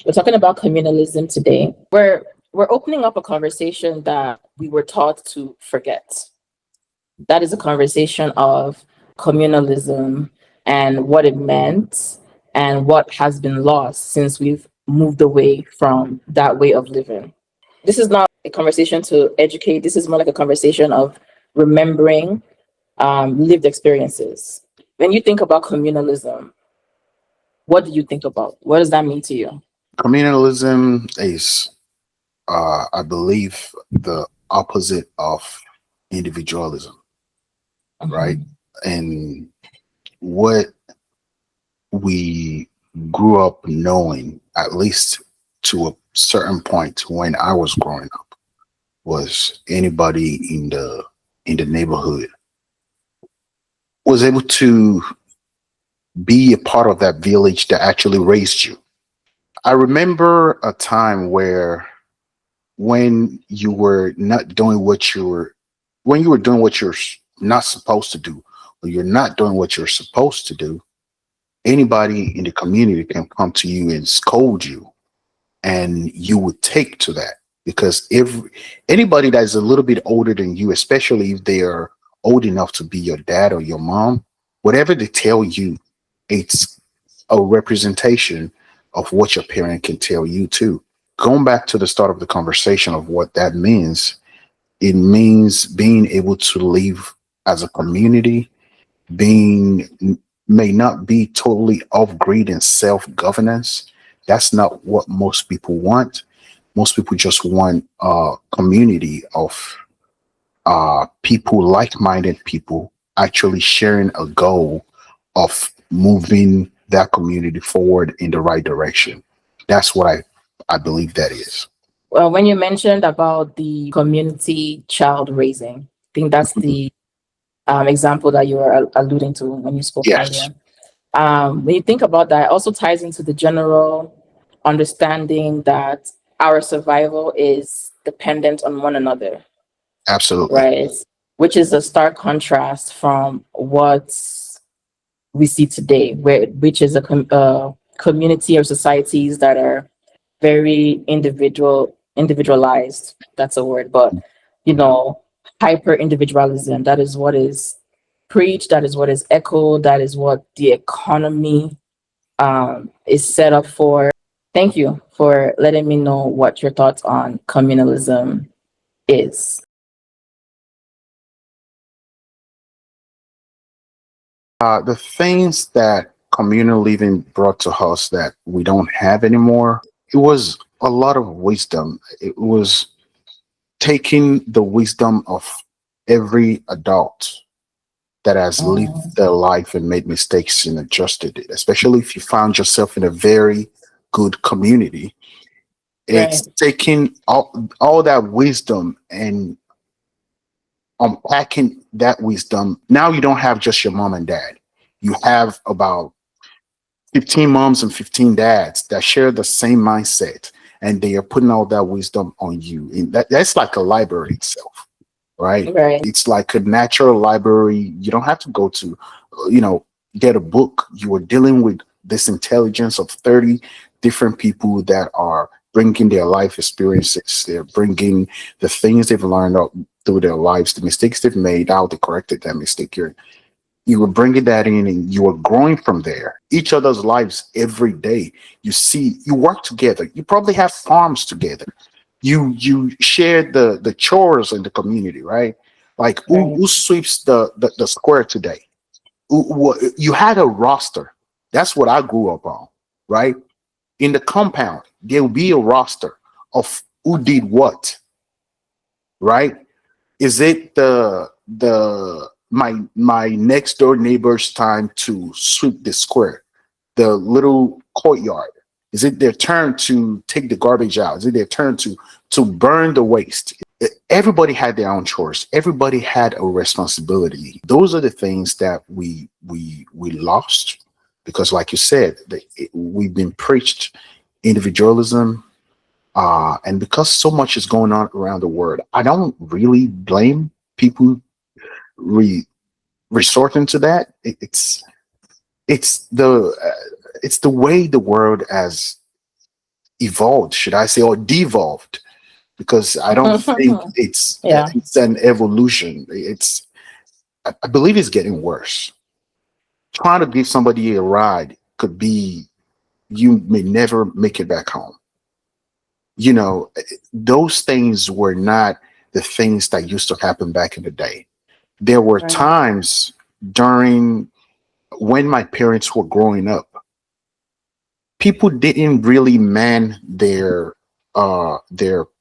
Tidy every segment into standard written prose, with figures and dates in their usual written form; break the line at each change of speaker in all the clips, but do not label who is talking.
We're talking about communalism today. We're opening up a conversation that we were taught to forget. That is a conversation of communalism and what it meant and what has been lost since we've moved away from that way of living. This is not a conversation to educate. This is more like a conversation of remembering lived experiences. When you think about communalism, what do you think about? What does that mean to you?
Communalism is, I believe, the opposite of individualism, right?
Mhm.
And what we grew up knowing, at least to a certain point when I was growing up, was anybody in the neighborhood was able to be a part of that village that actually raised you. I remember a time where when you were not doing what you were when you were doing what you're not supposed to do, or you're not doing what you're supposed to do, anybody in the community can come to you and scold you, and you would take to that, because if anybody that's a little bit older than you, especially if they are old enough to be your dad or your mom, whatever they tell you, it's a representation of what your parent can tell you too. Going back to the start of the conversation of what that means, it means being able to live as a community, being may not be totally off grid and self governance. That's not what most people want. Most people just want a community of people, like minded people, actually sharing a goal of moving that community forward in the right direction. That's what I believe that is.
Well, when you mentioned about the community child raising, I think that's the example that you were alluding to when you spoke
Yes,
earlier. When you think about that, it also ties into the general understanding that our survival is dependent on one another,
absolutely.
right? Which is a stark contrast from what we see today, which is a community or societies that are very individualized. That's a word, but you know, hyper individualism. That is what is preached. That is what is echoed. That is what the economy is set up for. Thank you for letting me know what your thoughts on communalism is.
The things that communal living brought to us that we don't have anymore, it was a lot of wisdom. It was taking the wisdom of every adult that has lived
Mm,
their life and made mistakes and adjusted it, especially if you found yourself in a very good community.
right.
It's taking all that wisdom and unpacking that wisdom. Now you don't have just your mom and dad. You have about 15 moms and 15 dads that share the same mindset, and they are putting all that wisdom on you. And that's like a library itself, right?
Right.
It's like a natural library. You don't have to go to, you know, get a book. You are dealing with this intelligence of 30 different people that are bringing their life experiences. They're bringing the things they've learned up through their lives, the mistakes they've made, how they corrected that mistake. You were bringing that in, and you are growing from there. Each other's lives every day. You see, you work together. You probably have farms together. You share the chores in the community, right? Like
Right.
who sweeps the square today? You had a roster. That's what I grew up on, right? In the compound, there will be a roster of who did what, right? Is it the my next door neighbor's time to sweep the square, the little courtyard? Is it their turn to take the garbage out? Is it their turn to burn the waste? Everybody had their own chores. Everybody had a responsibility. Those are the things that we lost because, like you said, we've been preached individualism, and because so much is going on around the world, I don't really blame people re- resorting to that. It's the it's the way the world has evolved, should I say, or devolved, because I don't think
Yeah.
it's an evolution. I believe it's getting worse. Trying to give somebody a ride could be, you may never make it back home. You know, those things were not the things that used to happen back in the day. There were
Right.
times during when my parents were growing up, people didn't really man their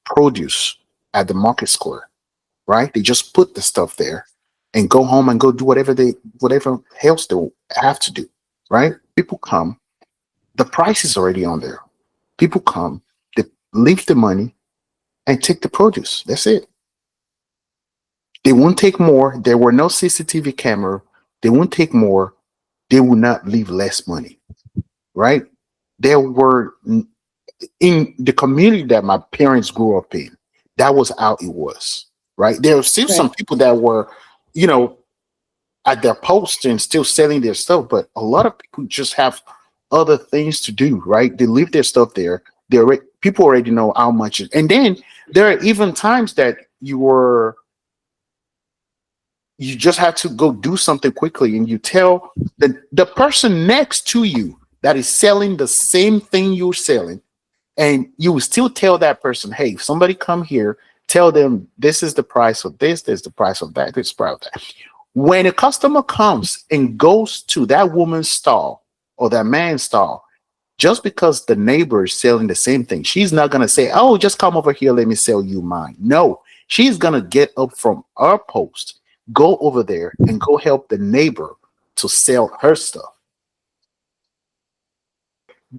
produce at the market square, right? They just put the stuff there and go home and go do whatever else they have to do, right? People come, the price is already on there. People come, they leave the money and take the produce. That's it. They won't take more. There were no CCTV camera. They won't take more. They will not leave less money, right? There were in the community that my parents grew up in, that was how it was, right? There were still some
Right.
people that were, you know, at their post and still selling their stuff, but a lot of people just have other things to do, right? They leave their stuff there. People already know how much and then there are even times that you just have to go do something quickly, and you tell the person next to you that is selling the same thing you're selling, and you will still tell that person, hey, if somebody come here, tell them this is the price of this is the price of that, this is the price of that. When a customer comes and goes to that woman's stall or that man's stall, just because the neighbor is selling the same thing, she's not going to say, oh, just come over here, let me sell you mine. No, she's going to get up from her post, go over there and go help the neighbor to sell her stuff.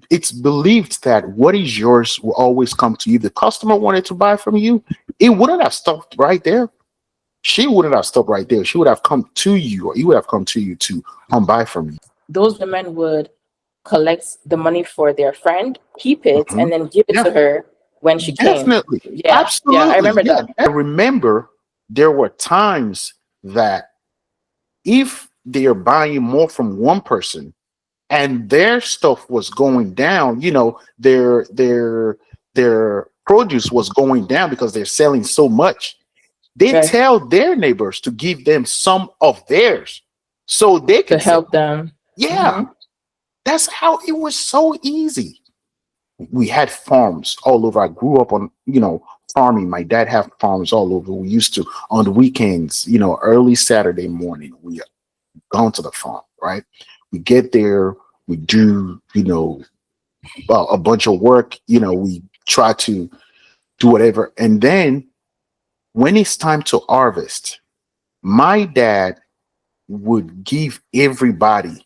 It's believed that what is yours will always come to you. The customer wanted to buy from you, it wouldn't have stopped right there. She wouldn't have stopped right there. She would have come to you, or you would have come to you to buy from you.
Those women would collect the money for their friend, keep it,
Mhm.
and then give it
Yeah,
to her when she came.
definitely.
Yeah. Yeah. I
Absolutely.
remember
Yeah.
that.
I remember there were times that if they're buying more from one person and their stuff was going down, you know, their produce was going down because they're selling so much, they
Right.
tell their neighbors to give them some of theirs so they
To
can sell.
help them.
Yeah,
Hmm.
that's how it was so easy. We had farms all over. I grew up on, farming. My dad had farms all over. We used to, on the weekends, early Saturday morning, we gone to the farm, right? We get there, we do, a bunch of work, we try to do whatever. And then when it's time to harvest, my dad would give everybody,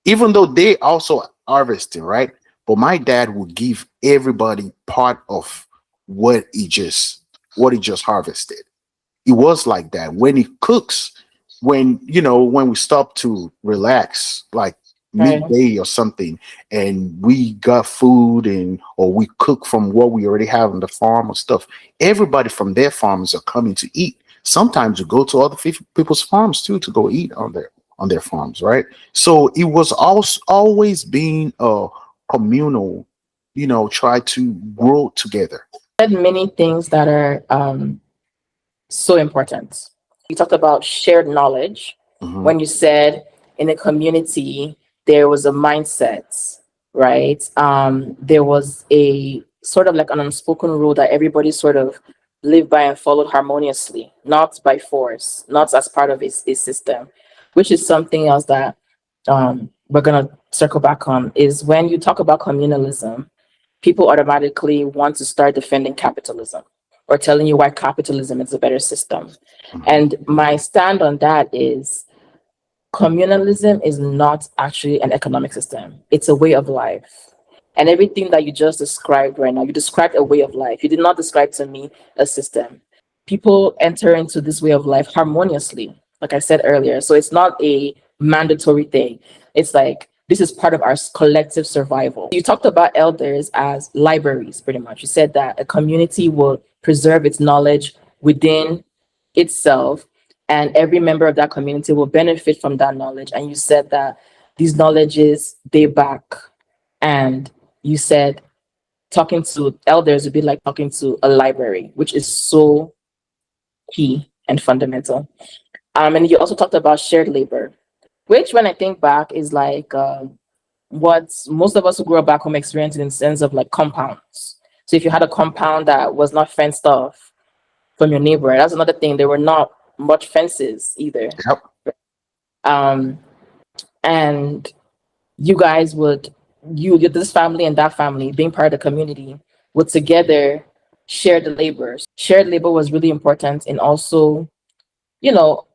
even though they also harvesting, right? But my dad would give everybody part of what he just harvested. It was like that. When he cooks, when we stop to relax, like
Right.
midday or something, and we got food or we cook from what we already have on the farm or stuff, everybody from their farms are coming to eat. Sometimes you go to other people's farms too to go eat on their farms, right? So it was also always being a communal, try to grow together.
Said many things that are so important. You talked about shared knowledge
Hmm.
when you said in a community there was a mindset, right? There was a sort of like an unspoken rule that everybody sort of lived by and followed harmoniously, not by force, not as part of a system, which is something else that we're gonna circle back on. Is when you talk about communalism, people automatically want to start defending capitalism or telling you why capitalism is a better system.
Hmm.
And my stand on that is communalism is not actually an economic system, it's a way of life. And everything that you just described right now, you described a way of life. You did not describe to me a system. People enter into this way of life harmoniously, like I said earlier. So it's not a mandatory thing. It's like this is part of our collective survival. You talked about elders as libraries, pretty much. You said that a community will preserve its knowledge within itself, and every member of that community will benefit from that knowledge. And you said that these knowledges day back, and you said talking to elders would be like talking to a library, which is so key and fundamental. And you also talked about shared labor, which when I think back is like what most of us who grew up back home experienced in the sense of like compounds. So if you had a compound that was not fenced off from your neighbor, that's another thing. There were not much fences either.
Yep.
Um, and you guys would, this family and that family, being part of the community, would together share the labor. Shared labor was really important in also,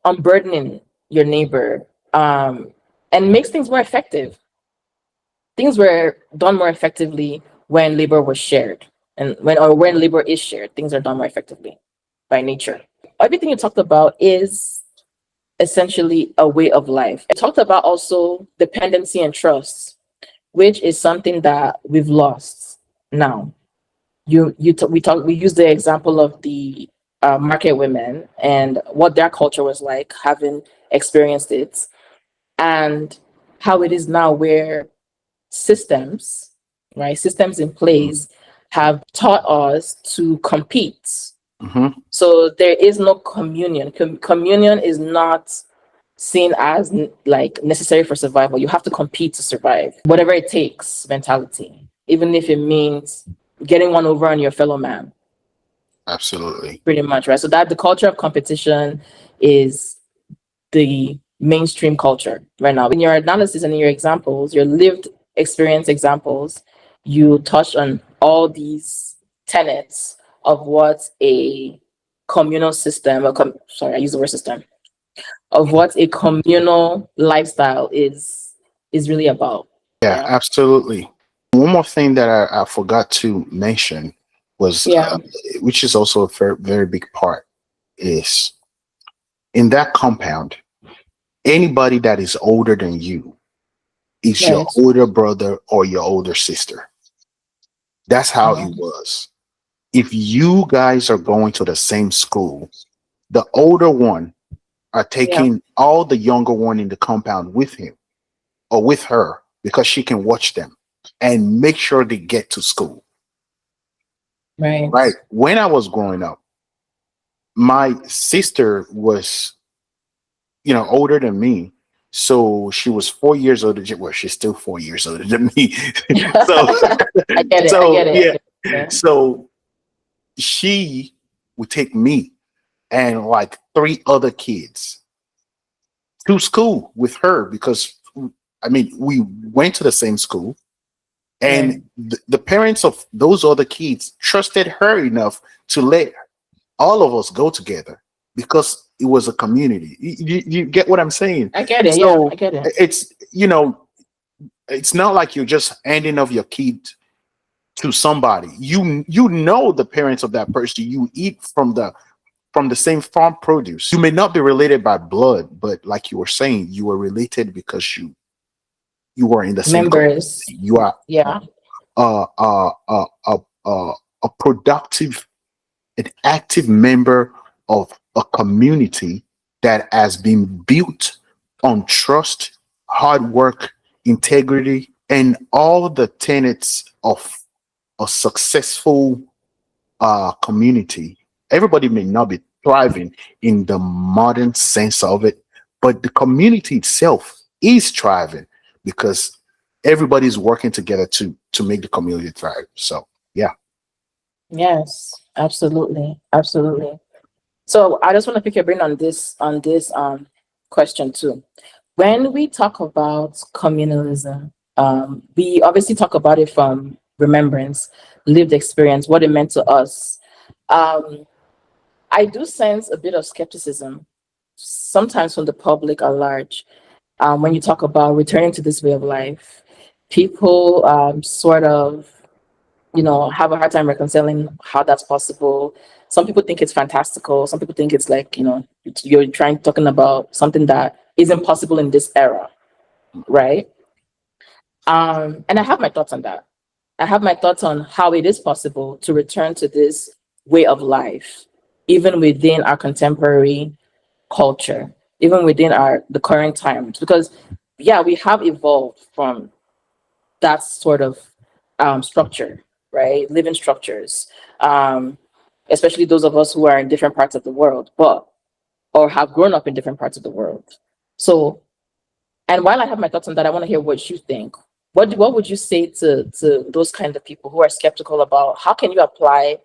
unburdening your neighbor, and makes things more effective. Things were done more effectively when labor was shared, and when labor is shared, things are done more effectively by nature. Everything you talked about is essentially a way of life. I talked about also dependency and trust, which is something that we've lost now. We use the example of the market women and what their culture was like, having experienced it, and how it is now where systems, right, systems in place have taught us to compete.
Mm-hmm.
So there is no communion. Communion is not seen as like necessary for survival. You have to compete to survive, whatever it takes mentality, even if it means getting one over on your fellow man.
Absolutely.
Pretty much, right? So that the culture of competition is the mainstream culture right now. In your analysis and in your examples, your lived experience examples, you touched on all these tenets of what a communal system, sorry, I use the word system, of what a communal lifestyle is really about.
Yeah, absolutely. One more thing that I forgot to mention was, which is also a very, very big part, is in that compound, anybody that is older than you is your older brother or your older sister. That's how it was. If you guys are going to the same school, the older one are taking all the younger one in the compound with him or with her because she can watch them and make sure they get to school. Right. When I was growing up, my sister was, older than me. So she was 4 years older. Well, she's still 4 years older than me.
I get it.
Yeah. So she would take me and like 3 other kids to school with her because, we went to the same school. And the parents of those other kids trusted her enough to let all of us go together because it was a community. You get what I'm saying?
I get it.
So
I get it.
It's, it's not like you're just handing off your kid to somebody. You know the parents of that person. You eat from the same farm produce. You may not be related by blood, but like you were saying, you were related because you were in the same
members.
Community. You are a productive and active member of a community that has been built on trust, hard work, integrity, and all the tenets of a successful community. Everybody may not be thriving in the modern sense of it, but the community itself is thriving because everybody's working together to make the community thrive. So yeah.
Yes, absolutely. So I just want to pick your brain on this question too. When we talk about communalism, we obviously talk about it from remembrance, lived experience, what it meant to us. I do sense a bit of skepticism sometimes from the public at large. When you talk about returning to this way of life, people sort of, have a hard time reconciling how that's possible. Some people think it's fantastical. Some people think it's like, you're talking about something that isn't possible in this era, right? And I have my thoughts on that. I have my thoughts on how it is possible to return to this way of life, even within our contemporary culture, even within the current times. Because, we have evolved from that sort of structure. right? Living structures, especially those of us who are in different parts of the world, or have grown up in different parts of the world. So, and while I have my thoughts on that, I want to hear what you think. What would you say to those kind of people who are skeptical about how can you apply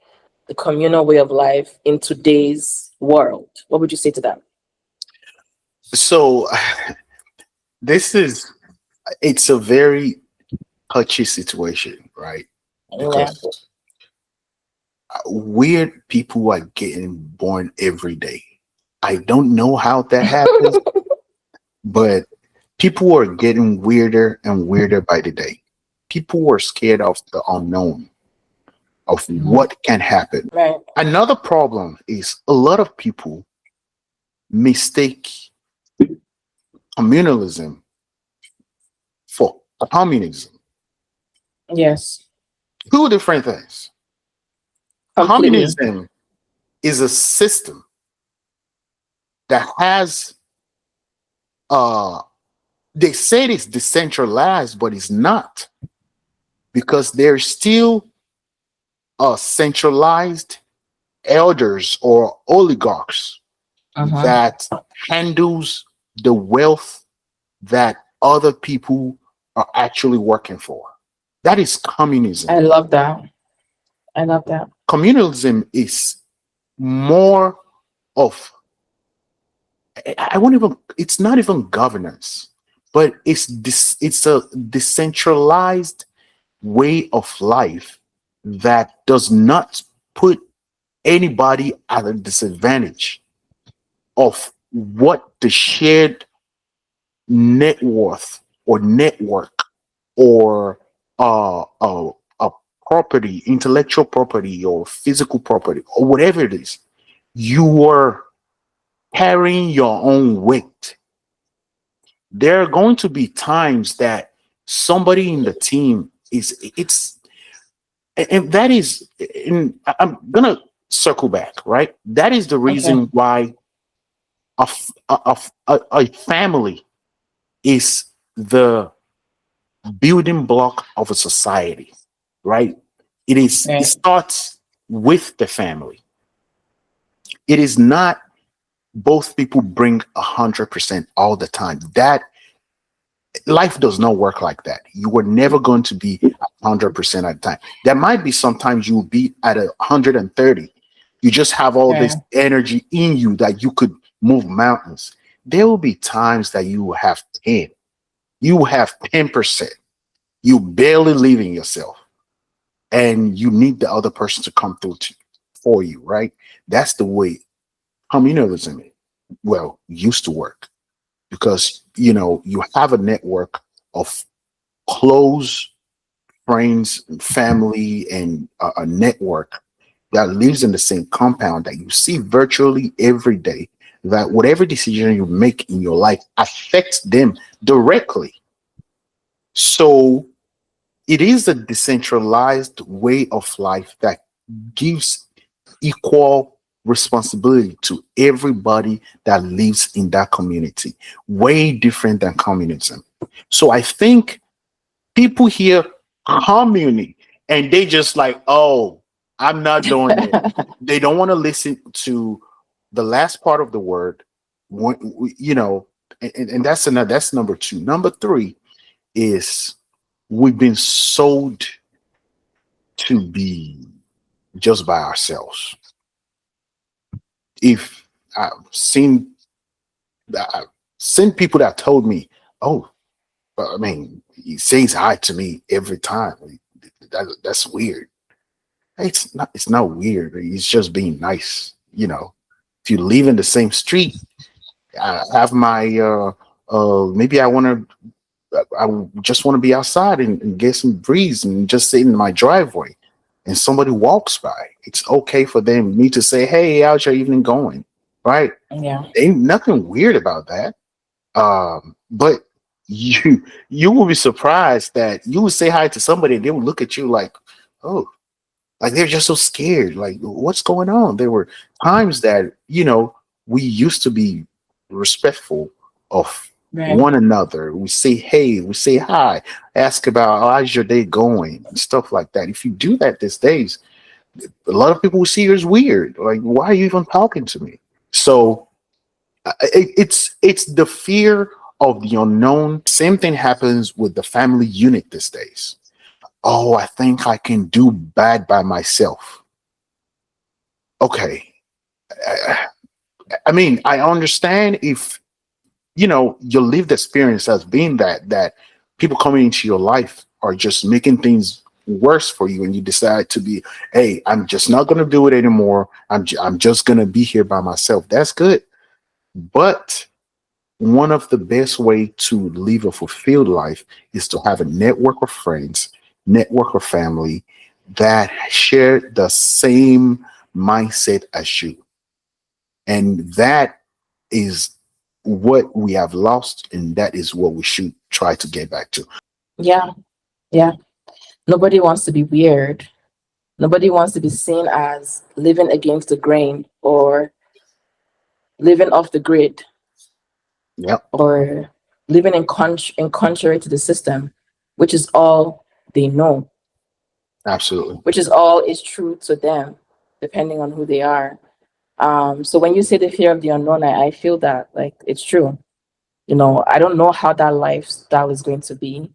the communal way of life in today's world? What would you say to them?
So it's a very touchy situation, right?
Yeah.
Because weird people are getting born every day. I don't know how that happens, but people are getting weirder and weirder by the day. People are scared of the unknown, of what can happen.
Right.
Another problem is a lot of people mistake communalism for communism.
Yes.
Two different things.
Completely.
Communism is a system that has they say it's decentralized, but it's not, because there's still centralized elders or oligarchs that handles the wealth that other people are actually working for. That is communism.
I love that. I love that.
Communalism is more of, I won't even, it's not even governance, but it's a decentralized way of life that does not put anybody at a disadvantage of what the shared net worth or network or a property, intellectual property or physical property or whatever it is. You are carrying your own weight. There are going to be times that somebody in the team it's and that is, and I'm gonna circle back, right? That is the reason why a family is the building block of a society, right? It starts with the family. It is not both people bring 100% all the time. That life does not work like that. You are never going to be 100% at the time. There might be sometimes you will be at 130. You just have all this energy in you that you could move mountains. There will be times that you will have 10. You will have 10%. You barely leaving yourself, and you need the other person to come through for you, right? That's the way communalism, used to work, because you have a network of close friends and family and a network that lives in the same compound that you see virtually every day, that whatever decision you make in your life affects them directly. So it is a decentralized way of life that gives equal responsibility to everybody that lives in that community. Way different than communism. So I think people hear community and they just like, oh, I'm not doing it. They don't want to listen to the last part of the word. And that's number two. Number three is we've been sold to be just by ourselves. If I've seen people that told me, oh, I mean, he says hi to me every time. That's weird. It's not weird. It's just being nice. If you live in the same street, I have my maybe I just want to be outside and get some breeze and just sit in my driveway, and somebody walks by. It's okay for me to say, hey, how's your evening going? Right?
Yeah.
Ain't nothing weird about that. But you will be surprised that you would say hi to somebody and they would look at you like, oh, like they're just so scared. Like, what's going on? There were times that we used to be respectful of
Right.
one another. We say hey, we say hi, ask about how's your day going, and stuff like that. If you do that these days, a lot of people will see you as weird. Like, why are you even talking to me? So it's the fear of the unknown. Same thing happens with the family unit these days. Oh, I think I can do bad by myself. Okay. I, I mean, I understand if your lived experience has been that people coming into your life are just making things worse for you, and you decide to be, hey, I'm just not going to do it anymore. I'm just going to be here by myself. That's good. But one of the best way to live a fulfilled life is to have a network of friends, network of family that share the same mindset as you. And that is what we have lost, and that is what we should try to get back to.
Yeah. Yeah. Nobody wants to be weird. Nobody wants to be seen as living against the grain or living off the grid
Yep,
or living in contrary to the system, which is all they know,
absolutely.
which is all is true to them, depending on who they are. So when you say the fear of the unknown, I feel that like it's true. I don't know how that lifestyle is going to be.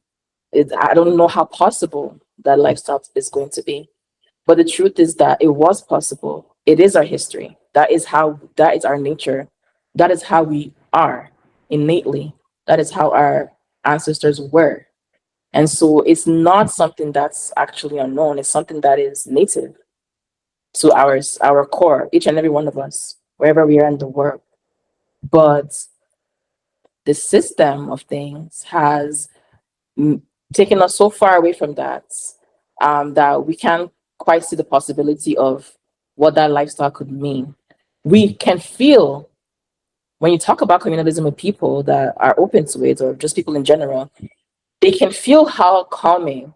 I don't know how possible that lifestyle is going to be. But the truth is that it was possible. It is our history. That is our nature. That is how we are innately. That is how our ancestors were. And so it's not something that's actually unknown. It's something that is native to our core, each and every one of us, wherever we are in the world. But the system of things has taken us so far away from that, that we can't quite see the possibility of what that lifestyle could mean. We can feel when you talk about communalism with people that are open to it, or just people in general, they can feel how calming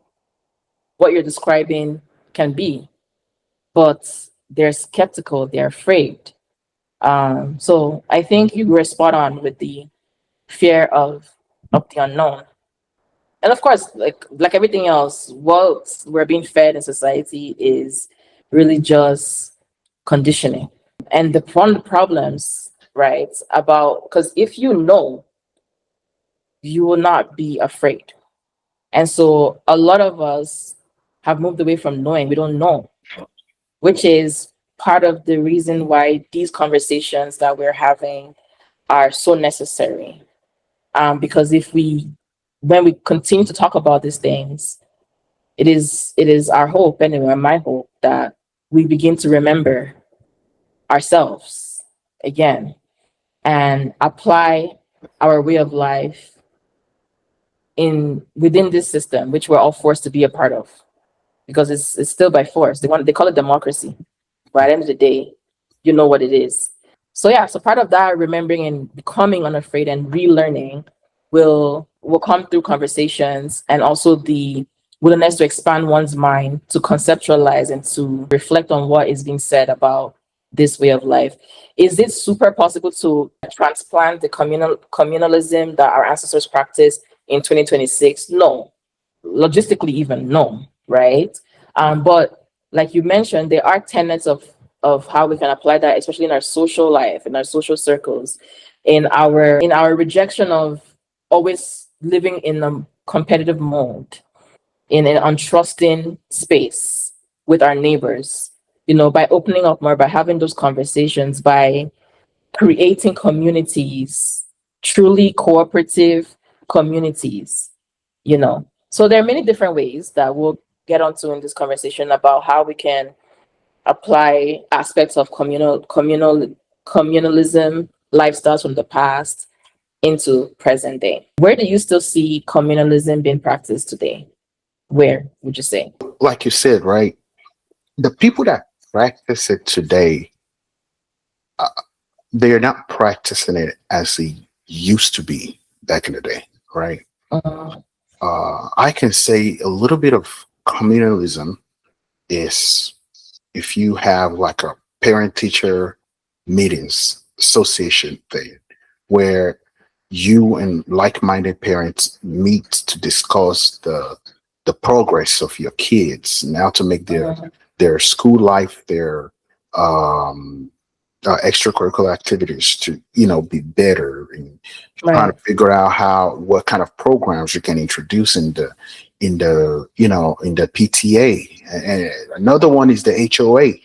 what you're describing can be, but they're skeptical, they're afraid. So I think you were spot on with the fear of the unknown. And of course, like everything else, what we're being fed in society is really just conditioning. And one of the problems, right, about because if you know, you will not be afraid. And so a lot of us have moved away from knowing. We don't know, which is part of the reason why these conversations that we're having are so necessary. Because when we continue to talk about these things, it is our hope, anyway, my hope, that we begin to remember ourselves again and apply our way of life in within this system, which we're all forced to be a part of, because it's still by force. They call it democracy, but at the end of the day, you know what it is. So yeah, so part of that remembering and becoming unafraid and relearning will come through conversations, and also the willingness to expand one's mind, to conceptualize and to reflect on what is being said about this way of life. Is it super possible to transplant the communalism that our ancestors practiced in 2026? No. Logistically, even no, right? But like you mentioned, there are tenets of how we can apply that, especially in our social life, in our social circles, in our rejection of always living in a competitive mode, in an untrusting space with our neighbors. By opening up more, by having those conversations, by creating communities, truly cooperative communities. So there are many different ways that we'll get onto in this conversation about how we can apply aspects of communalism lifestyles from the past into present day. Where do you still see communalism being practiced today? Where would you say?
Like you said, right? The people that practice it today, uh, they are not practicing it as they used to be back in the day, right?
Uh,
I can say a little bit of communalism is if you have like a parent teacher meetings association thing where you and like-minded parents meet to discuss the progress of your kids now to make their school life, their um extracurricular activities to be better, and trying
Right.
to figure out what kind of programs you can introduce in the PTA. And another one is the HOA.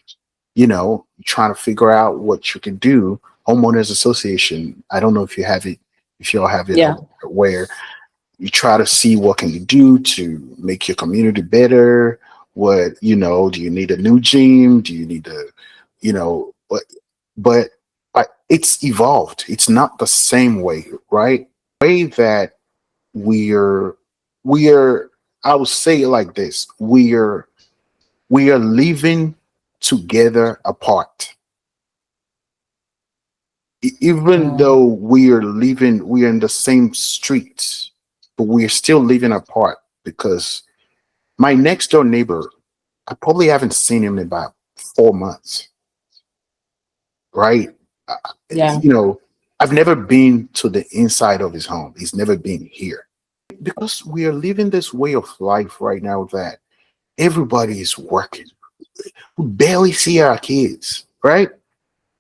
Trying to figure out what you can do. Homeowners Association. I don't know if you have it, if you all have it,
Yeah.
where you try to see what can you do to make your community better. What, do you need a new gym? Do you need a, but it's evolved. It's not the same way, right? Way that we're we're I would say it like this: we are living together apart. Even though we're in the same streets, but we're still living apart because my next door neighbor, I probably haven't seen him in about 4 months, right? Uh,
Yeah.
I've never been to the inside of his home. He's never been here because we are living this way of life right now that everybody is working. We barely see our kids, right?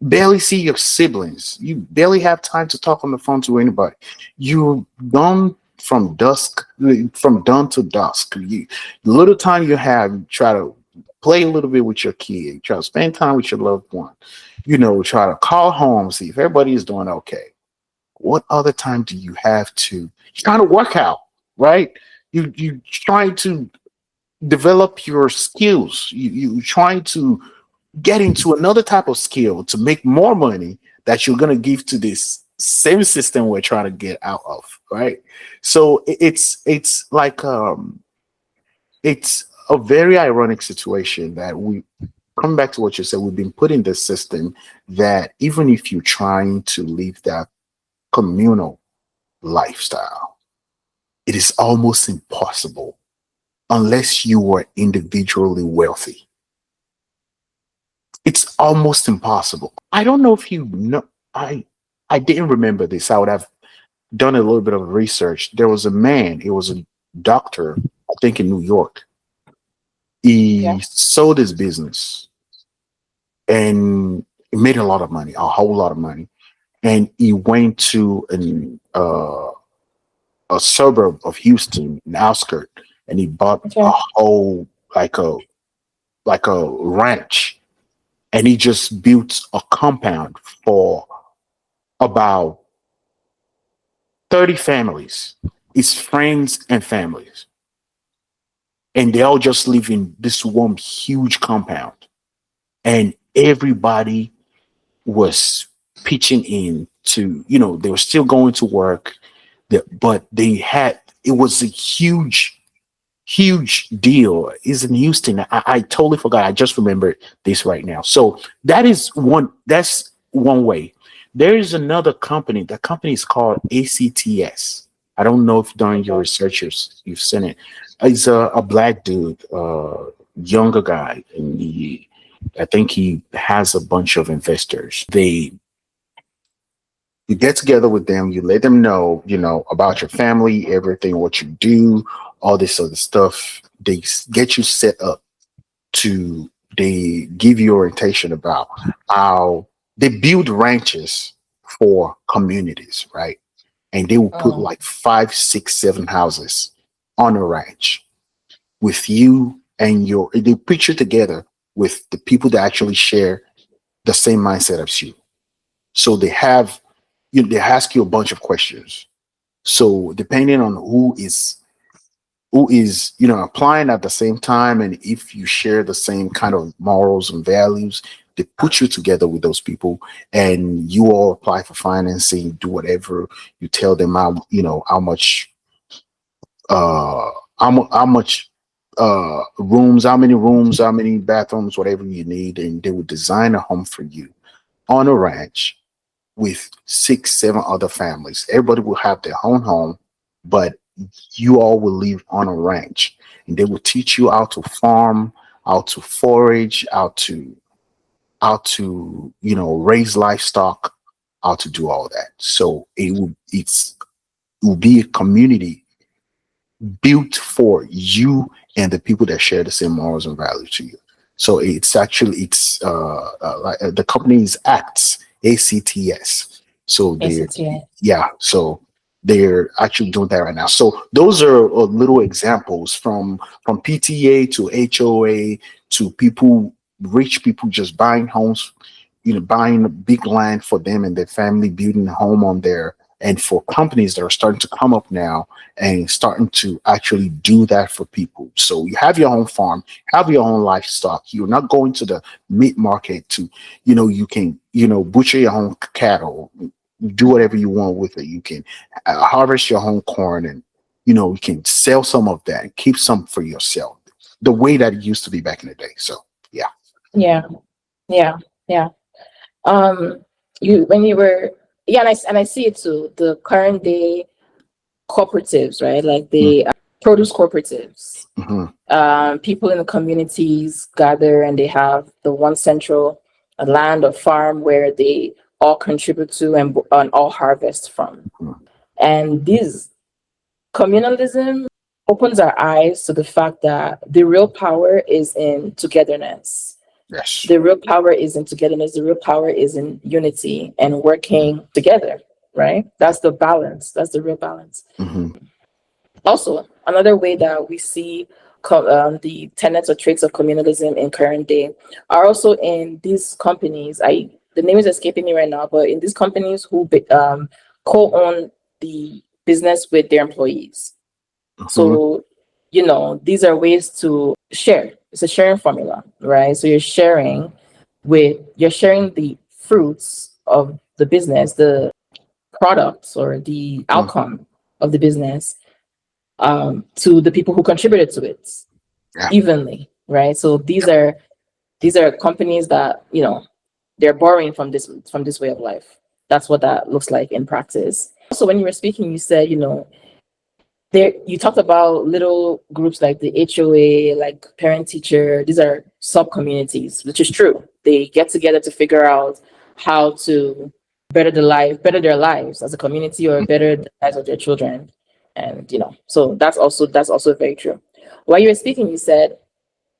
Barely see your siblings. You barely have time to talk on the phone to anybody. You're gone from dawn to dusk. The little time you have, you try to play a little bit with your kid, try to spend time with your loved one, try to call home, see if everybody is doing okay. What other time do you have to, you're trying to work out, right? You trying to develop your skills. You trying to get into another type of skill to make more money that you're going to give to this same system we're trying to get out of, right? So it's like it's a very ironic situation that we come back to what you said. We've been put in this system that even if you're trying to live that communal lifestyle, it is almost impossible unless you are individually wealthy. It's almost impossible. I don't know if you know. I didn't remember this. I would have done a little bit of research. There was a man. He was a doctor, I think in New York.
Yeah.
He sold his business and he made a lot of money, a whole lot of money. And he went to a suburb of Houston, an outskirt, and he bought a
Okay.
whole like a ranch, and he just built a compound for about 30 families, his friends and families. And they all just live in this one huge compound. And everybody was pitching in to, they were still going to work, but it was a huge deal. Is in Houston. I totally forgot. I just remembered this right now. So that's one way. There is another company. That company is called ACTS. I don't know if during your
Okay.
researches you've seen it. He's a black dude, younger guy, and I think he has a bunch of investors. You get together with them, you let them know, about your family, everything, what you do, all this other stuff. They get you set up to, they give you orientation about how they build ranches for communities, right? And they will put
Oh.
like 5, 6, 7 houses on a ranch with you and they put you together with the people that actually share the same mindset as you. So they ask you a bunch of questions. So depending on who is applying at the same time, and if you share the same kind of morals and values, they put you together with those people, and you all apply for financing, do whatever. You tell them how much how much rooms, how many rooms, how many bathrooms, whatever you need, and they will design a home for you on a ranch with 6, 7 other families. Everybody will have their own home, but you all will live on a ranch, and they will teach you how to farm, how to forage, how to raise livestock, how to do all that. So it's will be a community built for you and the people that share the same morals and values to you. So it's actually like the company is ACTS. So
ACTA.
so they're actually doing that right now. So those are little examples from PTA to HOA to people, rich people just buying homes, buying a big land for them and their family, building a home on there. And for companies that are starting to come up now and starting to actually do that for people. So you have your own farm, have your own livestock. You're not going to the meat market to, you can, butcher your own cattle, do whatever you want with it. You can harvest your own corn and, you can sell some of that and keep some for yourself the way that it used to be back in the day. So, yeah.
Yeah. Yeah. Yeah. You when you were yeah, and I see it too. The current day cooperatives, right? Like the produce cooperatives.
Mm-hmm.
People in the communities gather and they have the one central land or farm where they all contribute to and all harvest from. And this communalism opens our eyes to the fact that the real power is in togetherness.
Yes.
The real power is in togetherness. The real power is in unity and working together, right? That's the balance. That's the real balance.
Mm-hmm.
Also, another way that we see the tenets or traits of communalism in current day are also in these companies. The name is escaping me right now, but in these companies who co-own the business with their employees.
Mm-hmm.
So, these are ways to share. It's a sharing formula, right? So you're sharing the fruits of the business, the products or the outcome of the business to the people who contributed to it evenly, right? So these are companies that they're borrowing from this way of life. That's what that looks like in practice. So when you were speaking, you said you talked about little groups like the HOA, like parent teacher. These are sub communities, which is true. They get together to figure out how to better their lives as a community or better the lives of their children. And so that's also very true. While you were speaking, you said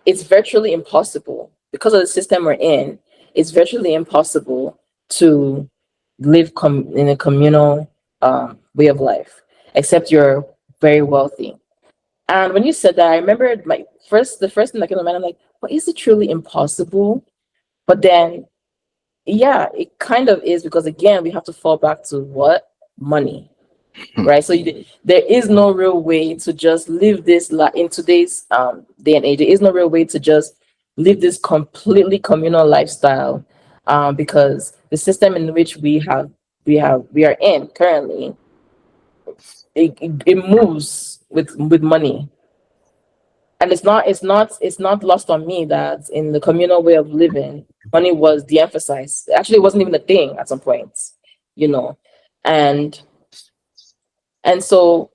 it's virtually impossible because of the system we're in. It's virtually impossible to live in a communal way of life, except you're very wealthy. And when you said that, I remembered the first thing that came to mind. I'm like, well, is it truly impossible? But then, yeah, it kind of is because again, we have to fall back to what? Money, right? So there is no real way to just live this in today's day and age. There is no real way to just live this completely communal lifestyle because the system in which we are in currently it moves with money. And it's not lost on me that in the communal way of living, money was de-emphasized. Actually, it wasn't even a thing at some points, and so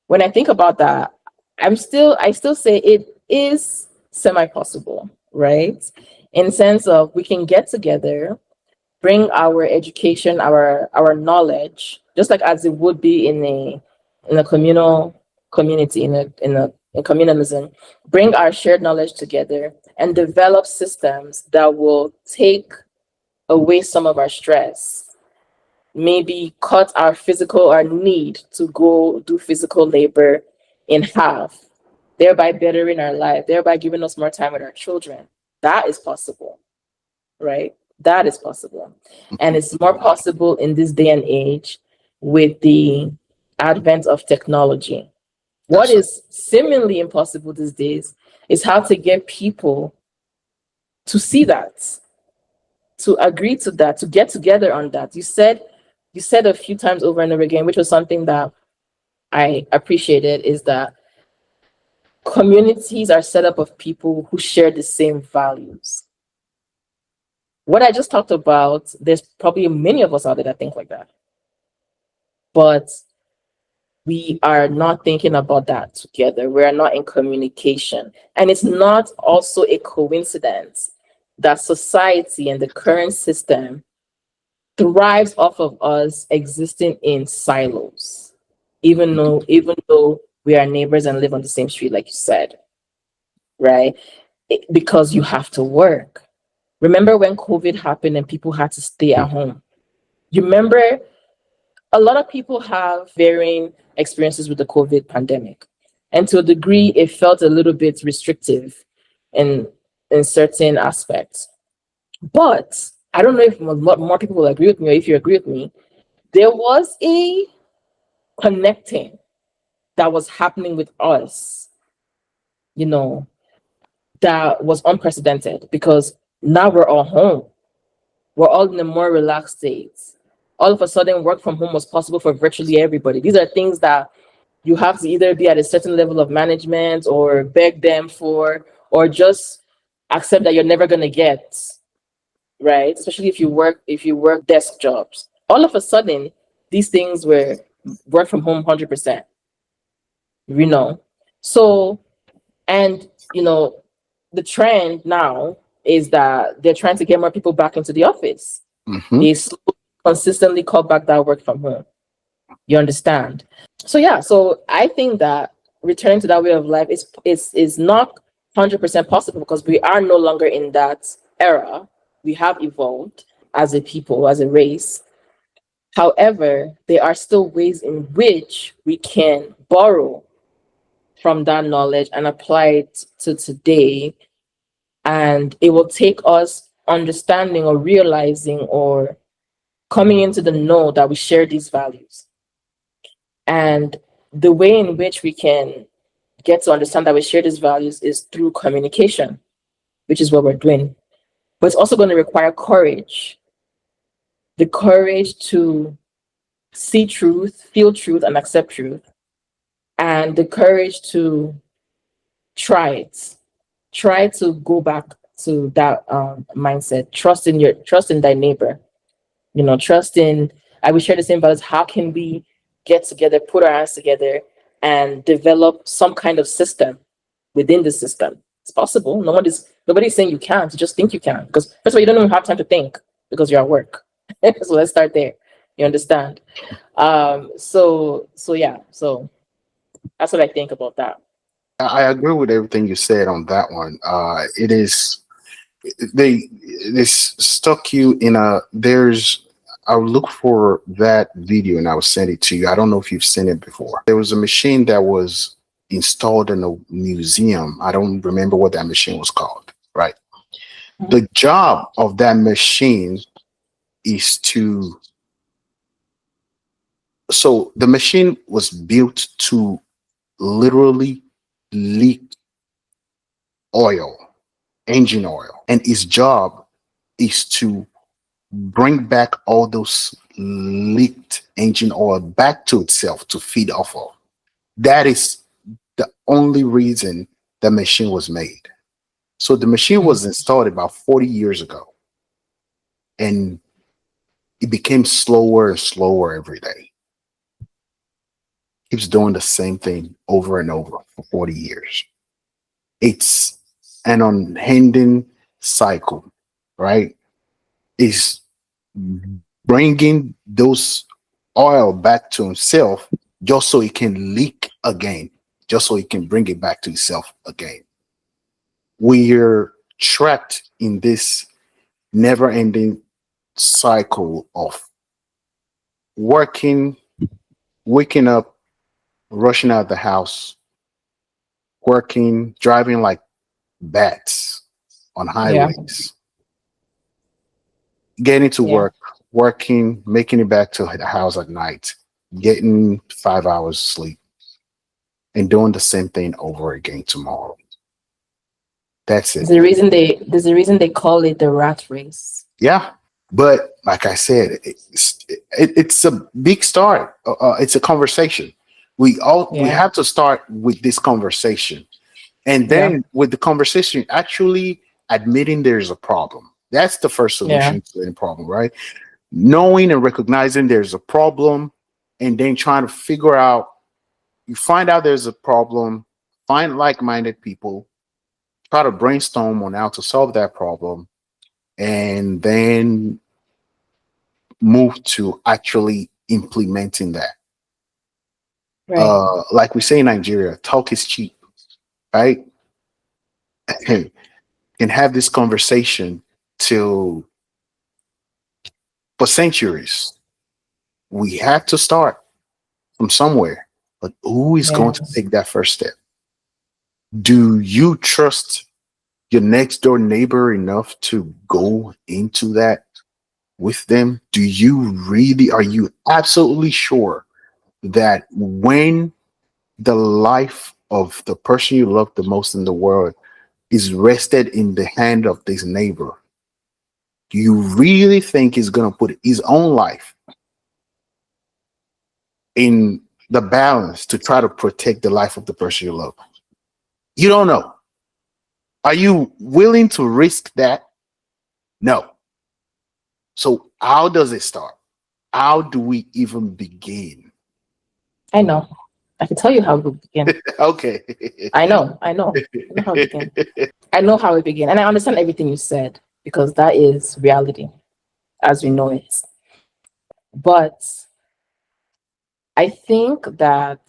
when I think about that, I still say it is semi-possible, right? In the sense of we can get together, bring our education, our knowledge, just like as it would be in a communal community, in communalism, bring our shared knowledge together and develop systems that will take away some of our stress, maybe cut our need to go do physical labor in half, thereby bettering our life, thereby giving us more time with our children. That is possible, right? That is possible. And it's more possible in this day and age with the advent of technology. What is seemingly impossible these days is how to get people to see that, to agree to that, to get together on that. You said a few times over and over again, which was something that I appreciated, is that communities are set up of people who share the same values. What I just talked about, there's probably many of us out there that think like that. But we are not thinking about that together. We are not in communication. And it's not also a coincidence that society and the current system thrives off of us existing in silos. even though we are neighbors and live on the same street, like you said, right? Because you have to work. Remember when COVID happened and people had to stay at home? You remember a lot of people have varying experiences with the COVID pandemic. And to a degree, it felt a little bit restrictive in certain aspects. But I don't know if more people will agree with me, or if you agree with me, there was a connecting that was happening with us, you know, that was unprecedented, because now we're all home. We're all in a more relaxed state. All of a sudden, work from home was possible for virtually everybody. These are things that you have to either be at a certain level of management or beg them for, or just accept that you're never going to get, right? Especially if you work desk jobs. All of a sudden, these things were work from home 100%, you know. So, and the trend now is that they're trying to get more people back into the office.
Mm-hmm.
They consistently cut back that work from home. You understand? So yeah, so I think that returning to that way of life is not 100% possible, because we are no longer in that era. We have evolved as a people, as a race. However, there are still ways in which we can borrow from that knowledge and apply it to today, and it will take us understanding or realizing or coming into the know that we share these values. And the way in which we can get to understand that we share these values is through communication, which is what we're doing. But it's also going to require courage, the courage to see truth, feel truth, and accept truth, and the courage to try it. Try to go back to that mindset. Trust in thy neighbor. Trust in, I will share the same values. How can we get together, put our hands together, and develop some kind of system within the system? It's possible. Nobody's saying you can't. You just think you can. Because first of all, you don't even have time to think because you're at work. So let's start there. You understand? So yeah. So that's what I think about that.
I agree with everything you said on that one. It is they stuck you in a there's I'll look for that video and I'll send it to you. I don't know if you've seen it before. There was a machine that was installed in a museum. I don't remember what that machine was called, right? The job of that machine is to so the machine was built to literally leak oil, engine oil, and its job is to bring back all those leaked engine oil back to itself to feed off of. That is the only reason the machine was made. So the machine was installed about 40 years ago, and it became slower and slower every day. Keeps doing the same thing over and over for 40 years. It's an unending cycle, right? Is bringing those oil back to himself just so it can leak again, just so he can bring it back to himself again. We're trapped in this never ending cycle of working, waking up, rushing out the house, working, driving like bats on
Yeah.
highways, getting to
Yeah.
work, working, making it back to the house at night, getting 5 hours sleep, and doing the same thing over again tomorrow. That's it.
There's a reason they call it the rat race.
Yeah. But like I said, it's a big start. It's a conversation. We
Yeah.
have to start with this conversation. And
Yeah.
then with the conversation, actually admitting there's a problem. That's the first
Yeah.
solution to any problem, right? Knowing and recognizing there's a problem, and then trying to figure out, you find out there's a problem, find like-minded people, try to brainstorm on how to solve that problem, and then move to actually implementing that.
Right.
Like we say in Nigeria, talk is cheap, right? Can have this conversation till for centuries. We have to start from somewhere, but who is going to
Yes.
take that first step? Do you trust your next door neighbor enough to go into that with them? Are you absolutely sure that when the life of the person you love the most in the world is rested in the hand of this neighbor, do you really think he's going to put his own life in the balance to try to protect the life of the person you love? You don't know. Are you willing to risk that? No. So how does it start? How do we even begin?
I know. I can tell you how it began.
Okay.
I know. I know. I know how it began. I know how it began. And I understand everything you said because that is reality as we know it. But I think that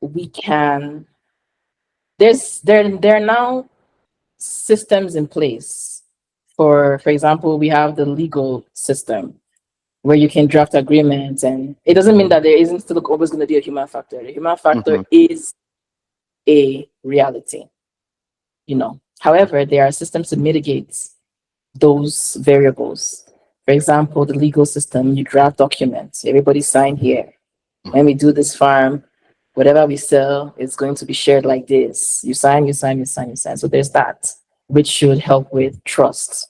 we can there are now systems in place. For example, we have the legal system where you can draft agreements, and it doesn't mean that there isn't still always going to be a human factor. The human factor
Mhm.
is a reality, you know. However, there are systems to mitigate those variables. For example, the legal system, you draft documents, everybody sign here. When we do this farm, whatever we sell is going to be shared like this. You sign, you sign, you sign, you sign. So there's that, which should help with trust,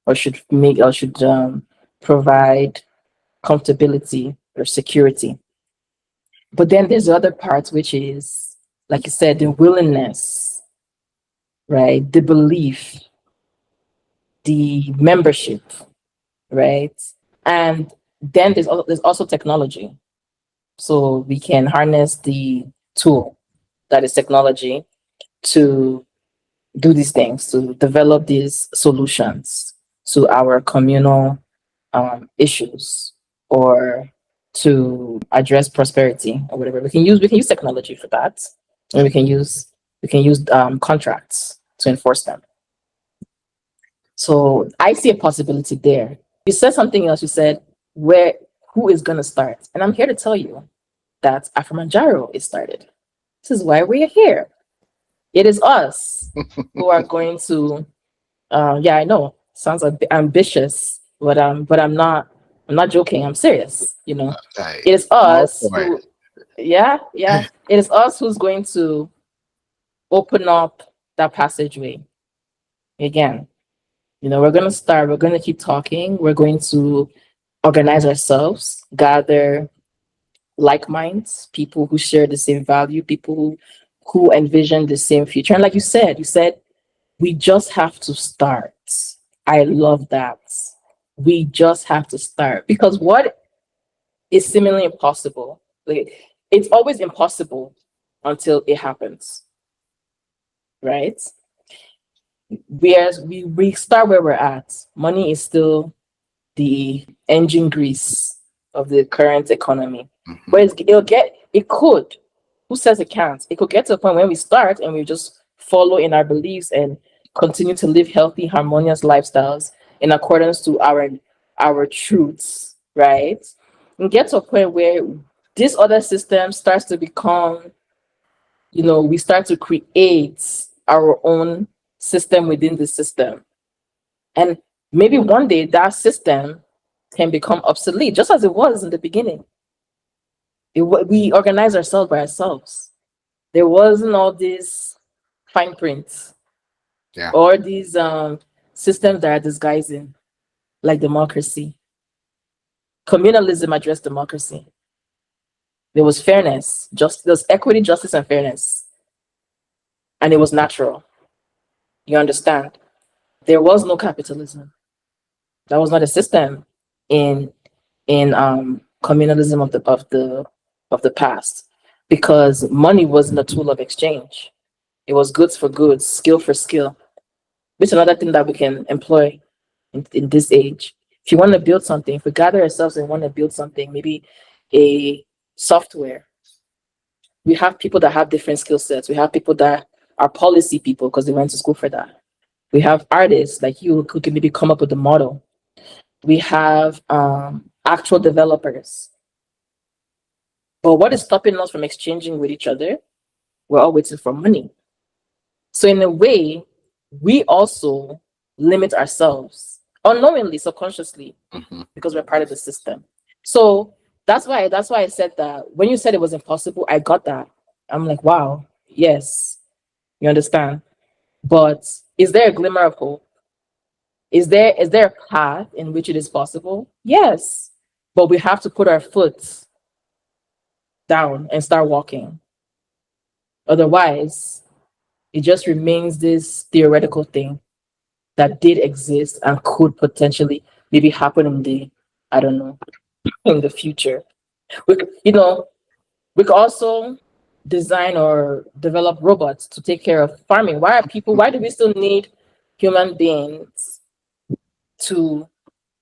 or should provide comfortability or security. But then there's the other part, which is, like you said, the willingness, right? The belief, the membership, right? And then there's also technology. So we can harness the tool that is technology to do these things, to develop these solutions to our communal issues, or to address prosperity or whatever. We can use technology for that, and we can use contracts to enforce them. So I see a possibility there. You said something else. You said where who is going to start, and I'm here to tell you that Afromanjaro is started. This is why we're here. It is us who are going to. Yeah, I know. Sounds a bit ambitious, but I'm not. I'm not joking. I'm serious. You know,
Hey,
it is
I'm all
us
for
who. Yeah, yeah. It is us who's going to open up that passageway again. You know, we're going to start. We're going to keep talking. We're going to organize ourselves, gather like minds, people who share the same value, people who envision the same future. And like you said, we just have to start. I love that. We just have to start because what is seemingly impossible, like it's always impossible until it happens, right? We start where we're at. Money is still the engine grease of the current economy.
Mhm.
But it could. Who says it can't? It could get to a point when we start and we just follow in our beliefs and continue to live healthy, harmonious lifestyles in accordance to our truths, right? And get to a point where this other system starts to become, we start to create our own system within the system. And maybe one day that system can become obsolete, just as it was in the beginning. We organize ourselves by ourselves. There wasn't all these fine prints
Yeah.
or these systems that are disguising, like democracy. Communalism addressed democracy. There was fairness, there was equity, justice, and fairness, and it was natural. You understand? There was no capitalism. That was not a system in communalism of the past, because money wasn't a tool of exchange. It was goods for goods, skill for skill, which is another thing that we can employ in this age. If you want to build something, if we gather ourselves and want to build something, maybe a software, We have people that have different skill sets. We have people that are policy people because they went to school for that. We have artists like you who can maybe come up with the model. We have actual developers. But what is stopping us from exchanging with each other? We're all waiting for money. So in a way, we also limit ourselves unknowingly, subconsciously, because we're part of the system. So that's why I said that when you said it was impossible, I got that. I'm like, wow, yes, you understand. But is there a glimmer of hope? Is there a path in which it is possible? Yes. But we have to put our foot down and start walking. Otherwise, it just remains this theoretical thing that did exist and could potentially maybe happen in the, I don't know, in the future. We, we could also design or develop robots to take care of farming. Why do we still need human beings to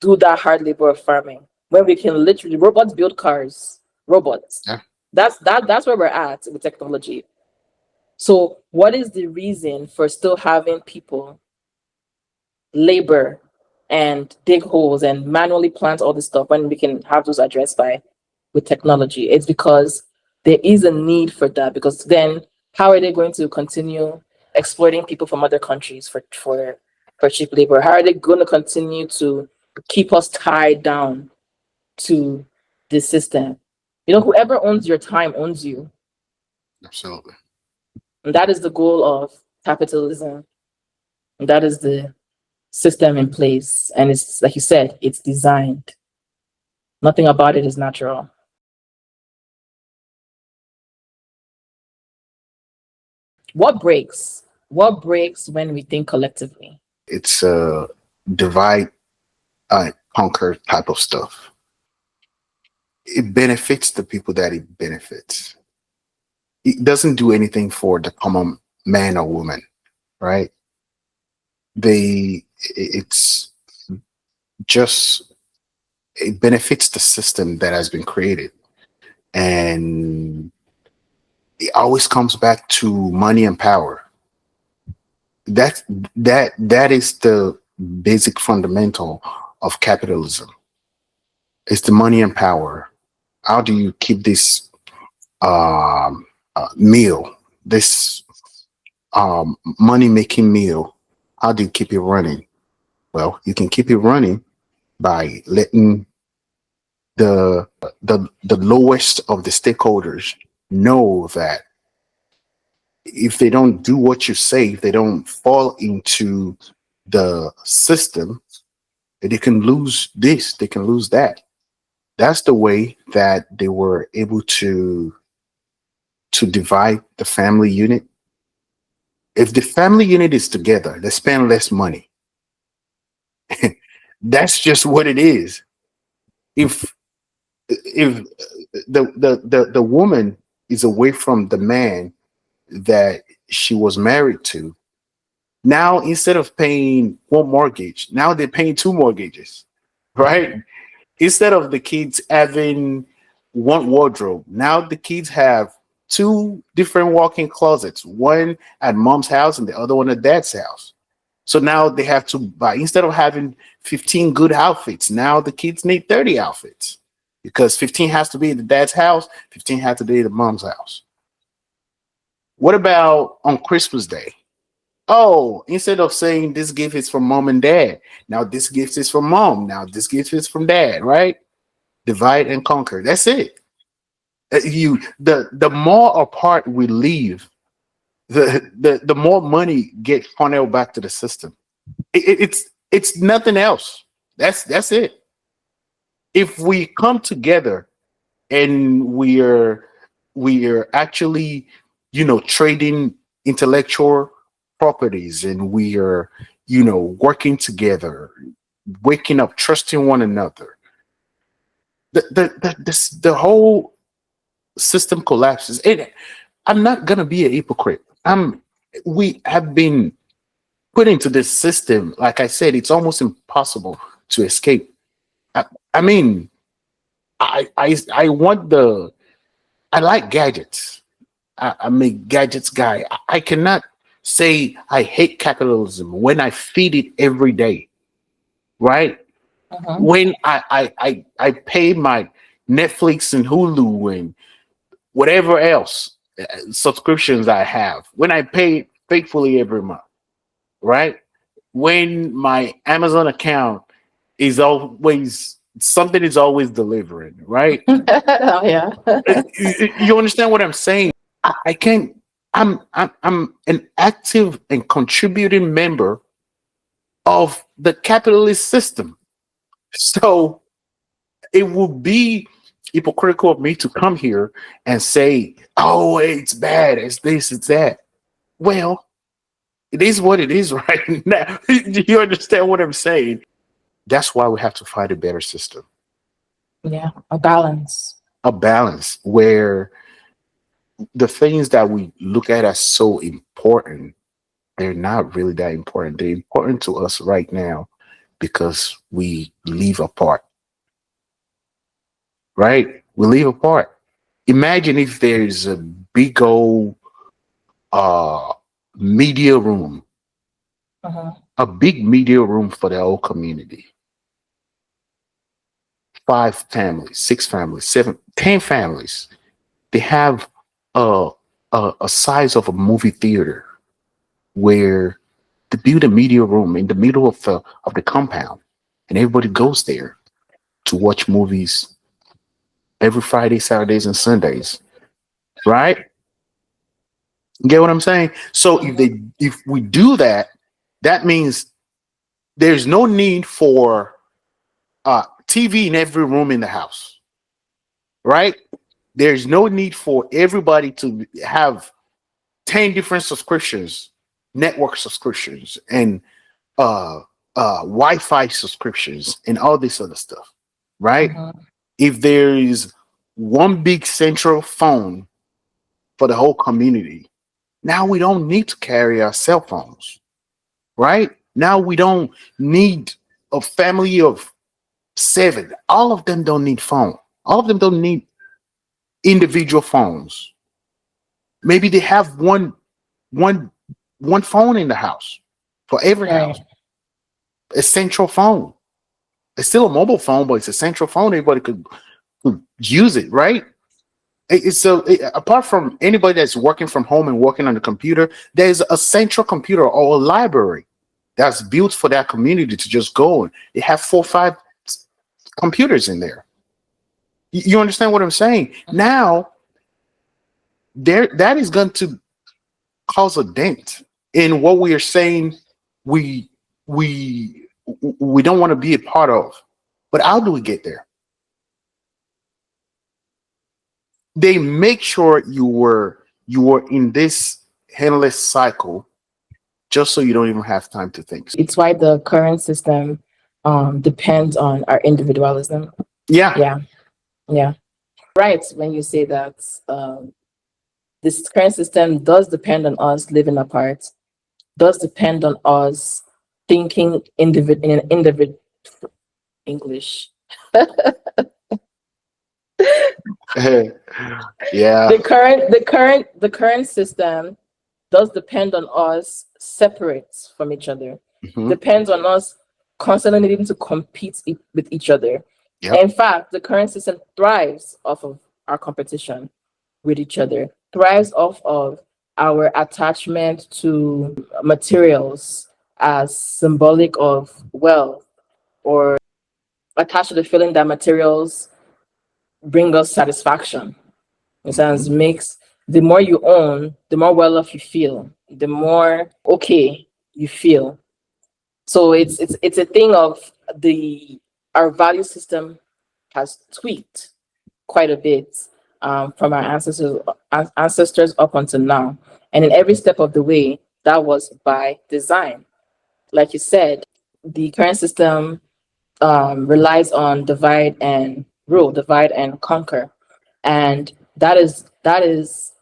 do that hard labor of farming when we can literally robots build cars, robots.
Yeah.
That's where we're at with technology. So what is the reason for still having people labor and dig holes and manually plant all this stuff when we can have those addressed by with technology? It's because there is a need for that, because then how are they going to continue exploiting people from other countries for cheap labor? How are they going to continue to keep us tied down to this system? Whoever owns your time owns you.
Absolutely.
And that is the goal of capitalism. And that is the system in place. And it's like you said, it's designed. Nothing about it is natural. What breaks? What breaks when we think collectively?
It's a divide and conquer type of stuff. It benefits the people that it benefits. It doesn't do anything for the common man or woman, right? It's just, it benefits the system that has been created. And it always comes back to money and power. That is the basic fundamental of capitalism. It's the money and power. How do you keep this meal, this money making meal? How do you keep it running? Well, you can keep it running by letting the lowest of the stakeholders know that if they don't do what you say, if they don't fall into the system, they can lose this, they can lose that. That's the way that they were able to divide the family unit. If the family unit is together, they spend less money. That's just what it is. If the woman is away from the man that she was married to, now instead of paying one mortgage, now they're paying two mortgages, right? Instead of the kids having one wardrobe, now the kids have two different walk-in closets, one at mom's house and the other one at dad's house. So now they have to buy, instead of having 15 good outfits, now the kids need 30 outfits, because 15 has to be at the dad's house, 15 has to be at the mom's house. What about on Christmas Day? Oh, instead of saying this gift is from mom and dad, now this gift is from mom, now this gift is from dad, right? Divide and conquer. That's it. The more apart we live, the more money gets funneled back to the system. It's nothing else. That's it. If we come together and we are actually, trading intellectual properties, and we are, working together, waking up, trusting one another, the whole system collapses. And I'm not gonna be a hypocrite. We have been put into this system. Like I said, it's almost impossible to escape. I mean, I want I like gadgets. I'm a gadgets guy. I cannot say I hate capitalism when I feed it every day, right?
Uh-huh.
When I pay my Netflix and Hulu and whatever else subscriptions I have, when I pay it faithfully every month, right? When my Amazon account is always something is always delivering, right?
Oh, yeah.
You understand what I'm saying? I can't. I'm an active and contributing member of the capitalist system. So it would be hypocritical of me to come here and say, "Oh, it's bad. It's this. It's that." Well, it is what it is right now. Do you understand what I'm saying? That's why we have to find a better system,
Yeah, a balance.
a balance where the things that we look at as so important, they're not really that important. They're important to us right now because we live apart, right? We live apart. Imagine if there's a big old uh media room,
Uh-huh.
a big media room for the whole community. 5 families, 6 families, 7, 10 families. They have a a size of a movie theater where they build a media room in the middle of the compound, and everybody goes there to watch movies every Friday, Saturdays, and Sundays. Right? You get what I'm saying? So
Uh-huh.
if we do that, that means there's no need for TV in every room in the house. Right? There's no need for everybody to have 10 different subscriptions, network subscriptions, and uh Wi-Fi subscriptions and all this other stuff, right?
Uh-huh.
If there is one big central phone for the whole community, now we don't need to carry our cell phones, right? Now we don't need a family of 7. All of them don't need phone. All of them don't need individual phones. Maybe they have one one phone in the house for every
Right.
house, a central phone. It's still a mobile phone, but it's a central phone. Everybody could use it, right? Apart from anybody that's working from home and working on the computer, there's a central computer or a library that's built for that community to just go and they have 4 or 5 computers in there. You understand what I'm saying? Now, there that is going to cause a dent in what we are saying we we we don't want to be a part of. But how do we get there? They make sure you were in this endless cycle just so you don't even have time to think.
It's why the current system depends on our individualism.
Yeah.
Yeah, yeah. Right. When you say that this current system does depend on us living apart, does depend on us thinking in an individual English.
Yeah.
The current system does depend on us separate from each other.
Mhm.
Depends on us constantly needing to compete with each other.
Yep.
In fact, the current system thrives off of our competition with each other, thrives off of our attachment to materials as symbolic of wealth, or attached to the feeling that materials bring us satisfaction. In a sense,
Mhm.
makes the more you own, the more well off you feel, the more okay you feel. So it's a thing of the our value system has tweaked quite a bit from our ancestors up until now, and in every step of the way, that was by design. Like you said, the current system relies on divide and rule, divide and conquer, and that is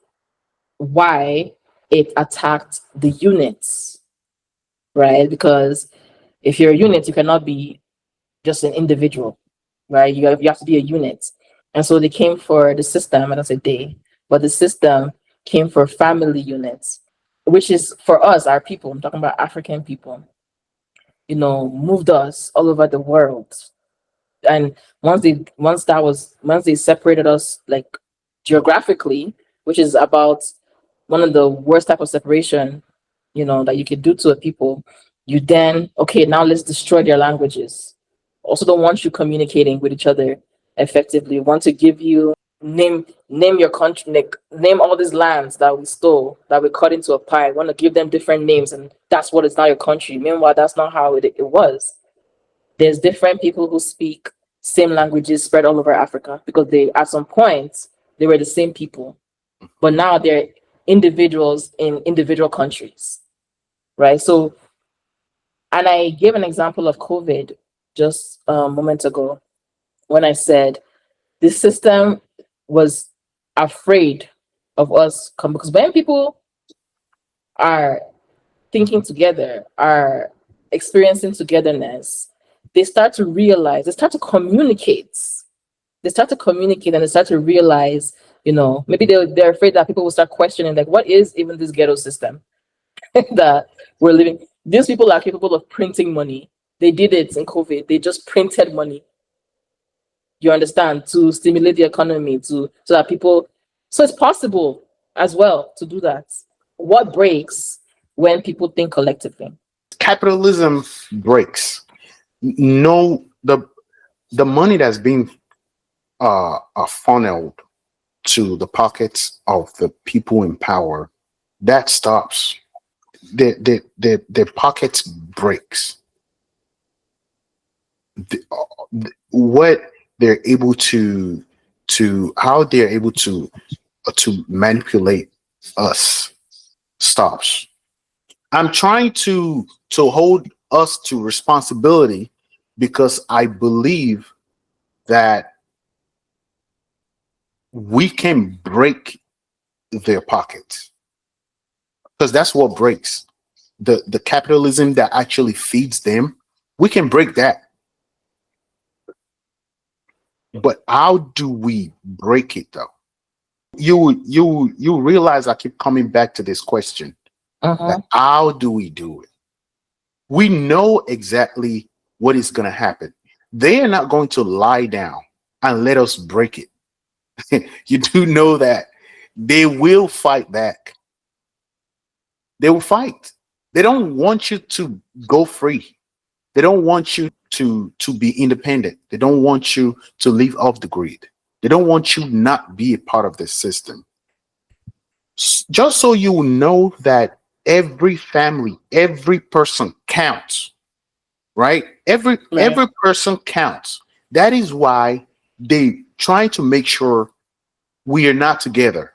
why it attacked the units, right? Because if you're a unit, you cannot be just an individual, right? You have to be a unit. And so they came for the system, and I said they, but the system came for family units, which is for us, our people. I'm talking about African people. Moved us all over the world. And once they separated us, like, geographically, which is about one of the worst type of separation, that you could do to a people. You then, okay, now let's destroy their languages. Also don't want you communicating with each other effectively. Want to give you name your country, like, name all these lands that we stole, that we cut into a pie. Want to give them different names, and that's what is now your country. Meanwhile, that's not how it was. There's different people who speak same languages spread all over Africa, because they, at some point, they were the same people, but now they're individuals in individual countries, right? So, and I gave an example of COVID just a moment ago when I said the system was afraid of us, because when people are thinking together, are experiencing togetherness, they start to realize, they start to communicate. They start to communicate and they start to realize, maybe they're afraid that people will start questioning, like, what is even this ghetto system that we're living? These people are capable of printing money. They did it in COVID. They just printed money. You understand? To stimulate the economy, so that people, so it's possible as well to do that. What breaks when people think collectively?
Capitalism breaks. No, the money that's being funneled to the pockets of the people in power, that stops. Their pockets breaks. What they're able to how they're able to manipulate us stops. I'm trying to hold us to responsibility, because I believe that we can break their pockets, because that's what breaks the capitalism that actually feeds them. We can break that. But how do we break it, though? You realize I keep coming back to this question. Like, how do we do it? We know exactly what is going to happen. They are not going to lie down and let us break it. You do know that they will fight back. They will fight. They don't want you to go free. They don't want you to be independent. They don't want you to live off the grid. They don't want you not be a part of the system. Just so you know that every family, every person counts, right? Every person counts. That is why they try to make sure we are not together.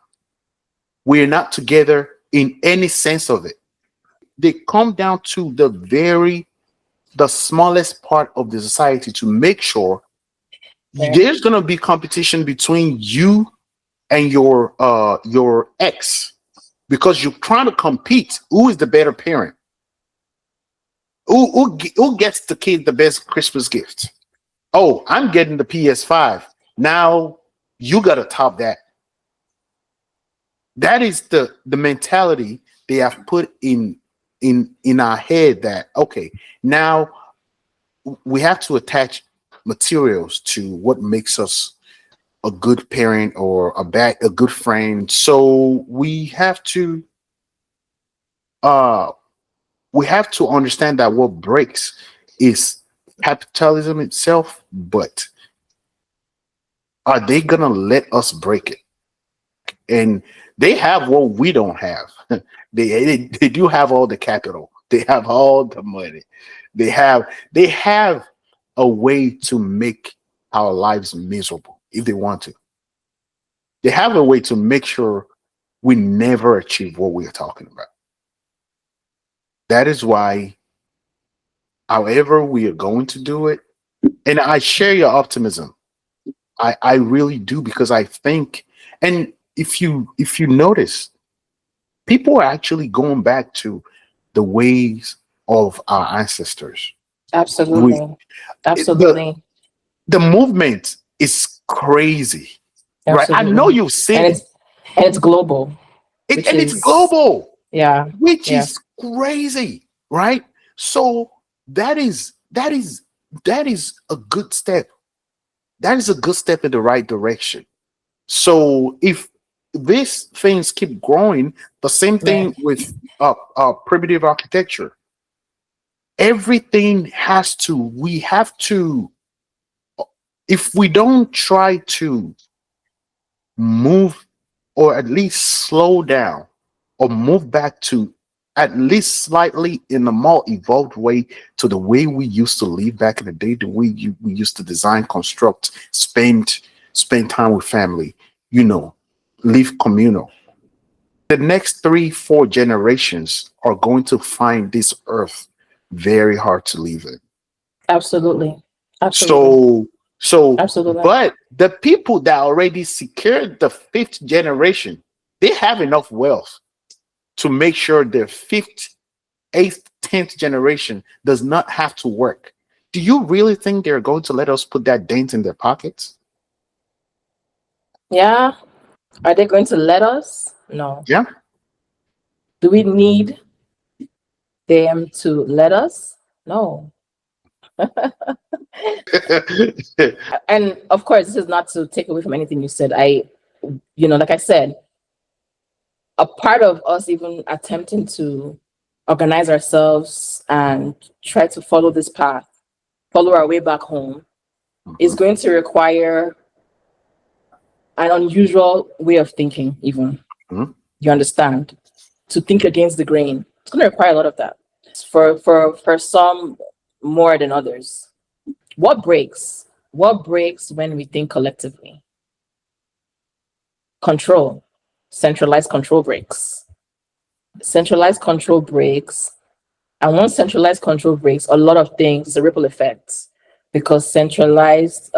We are not together in any sense of it. They come down to the smallest part of the society to make sure there's going to be competition between you and your ex, because you're trying to compete. Who is the better parent? Who gets the kid the best Christmas gift? Oh, I'm getting the PS5. Now you got to top that. That is the mentality they have put in our head, that okay, now we have to attach materials to what makes us a good parent or a good friend. So we have to understand that what breaks is capitalism itself, but are they gonna let us break it? And they have what we don't have. They do have all the capital. They have all the money. They have a way to make our lives miserable if they want to. They have a way to make sure we never achieve what we are talking about. That is why, however we are going to do it, and I share your optimism. I really do, because I think, and if you notice, people are actually going back to the ways of our ancestors.
Absolutely.
The movement is crazy. Right? I know
Absolutely.
you've seen
And
it.
it's global. which
And it's
is,
global,
yeah,
which
yeah,
is crazy, right? So that is a good step. That is a good step in the right direction. So if these things keep growing, the same
right.
thing with primitive architecture. Everything has to. We have to. If we don't try to move, or at least slow down, or move back to at least slightly in a more evolved way to the way we used to live back in the day, the way we used to design, construct, spend time with family, you know, live communal. The next 3, 4 generations are going to find this earth very hard to live in.
Absolutely. Absolutely.
So, so,
Absolutely.
but the people that already secured the fifth generation, they have enough wealth to make sure their fifth, eighth, 10th generation does not have to work. Do you really think they're going to let us put that dent in their pockets?
Yeah. Are they going to let us? No.
Yeah.
Do we need them to let us? No. And of course, this is not to take away from anything you said. Like I said, a part of us even attempting to organize ourselves and try to follow this path, follow our way back home, is
Mhm,
going to require an unusual way of thinking, even.
mhm.
You understand? To think against the grain. It's going to require a lot of that. For some more than others. What breaks? What breaks when we think collectively? Control. Centralized control breaks. Centralized control breaks. And once centralized control breaks, a lot of things, it's a ripple effect. Because centralized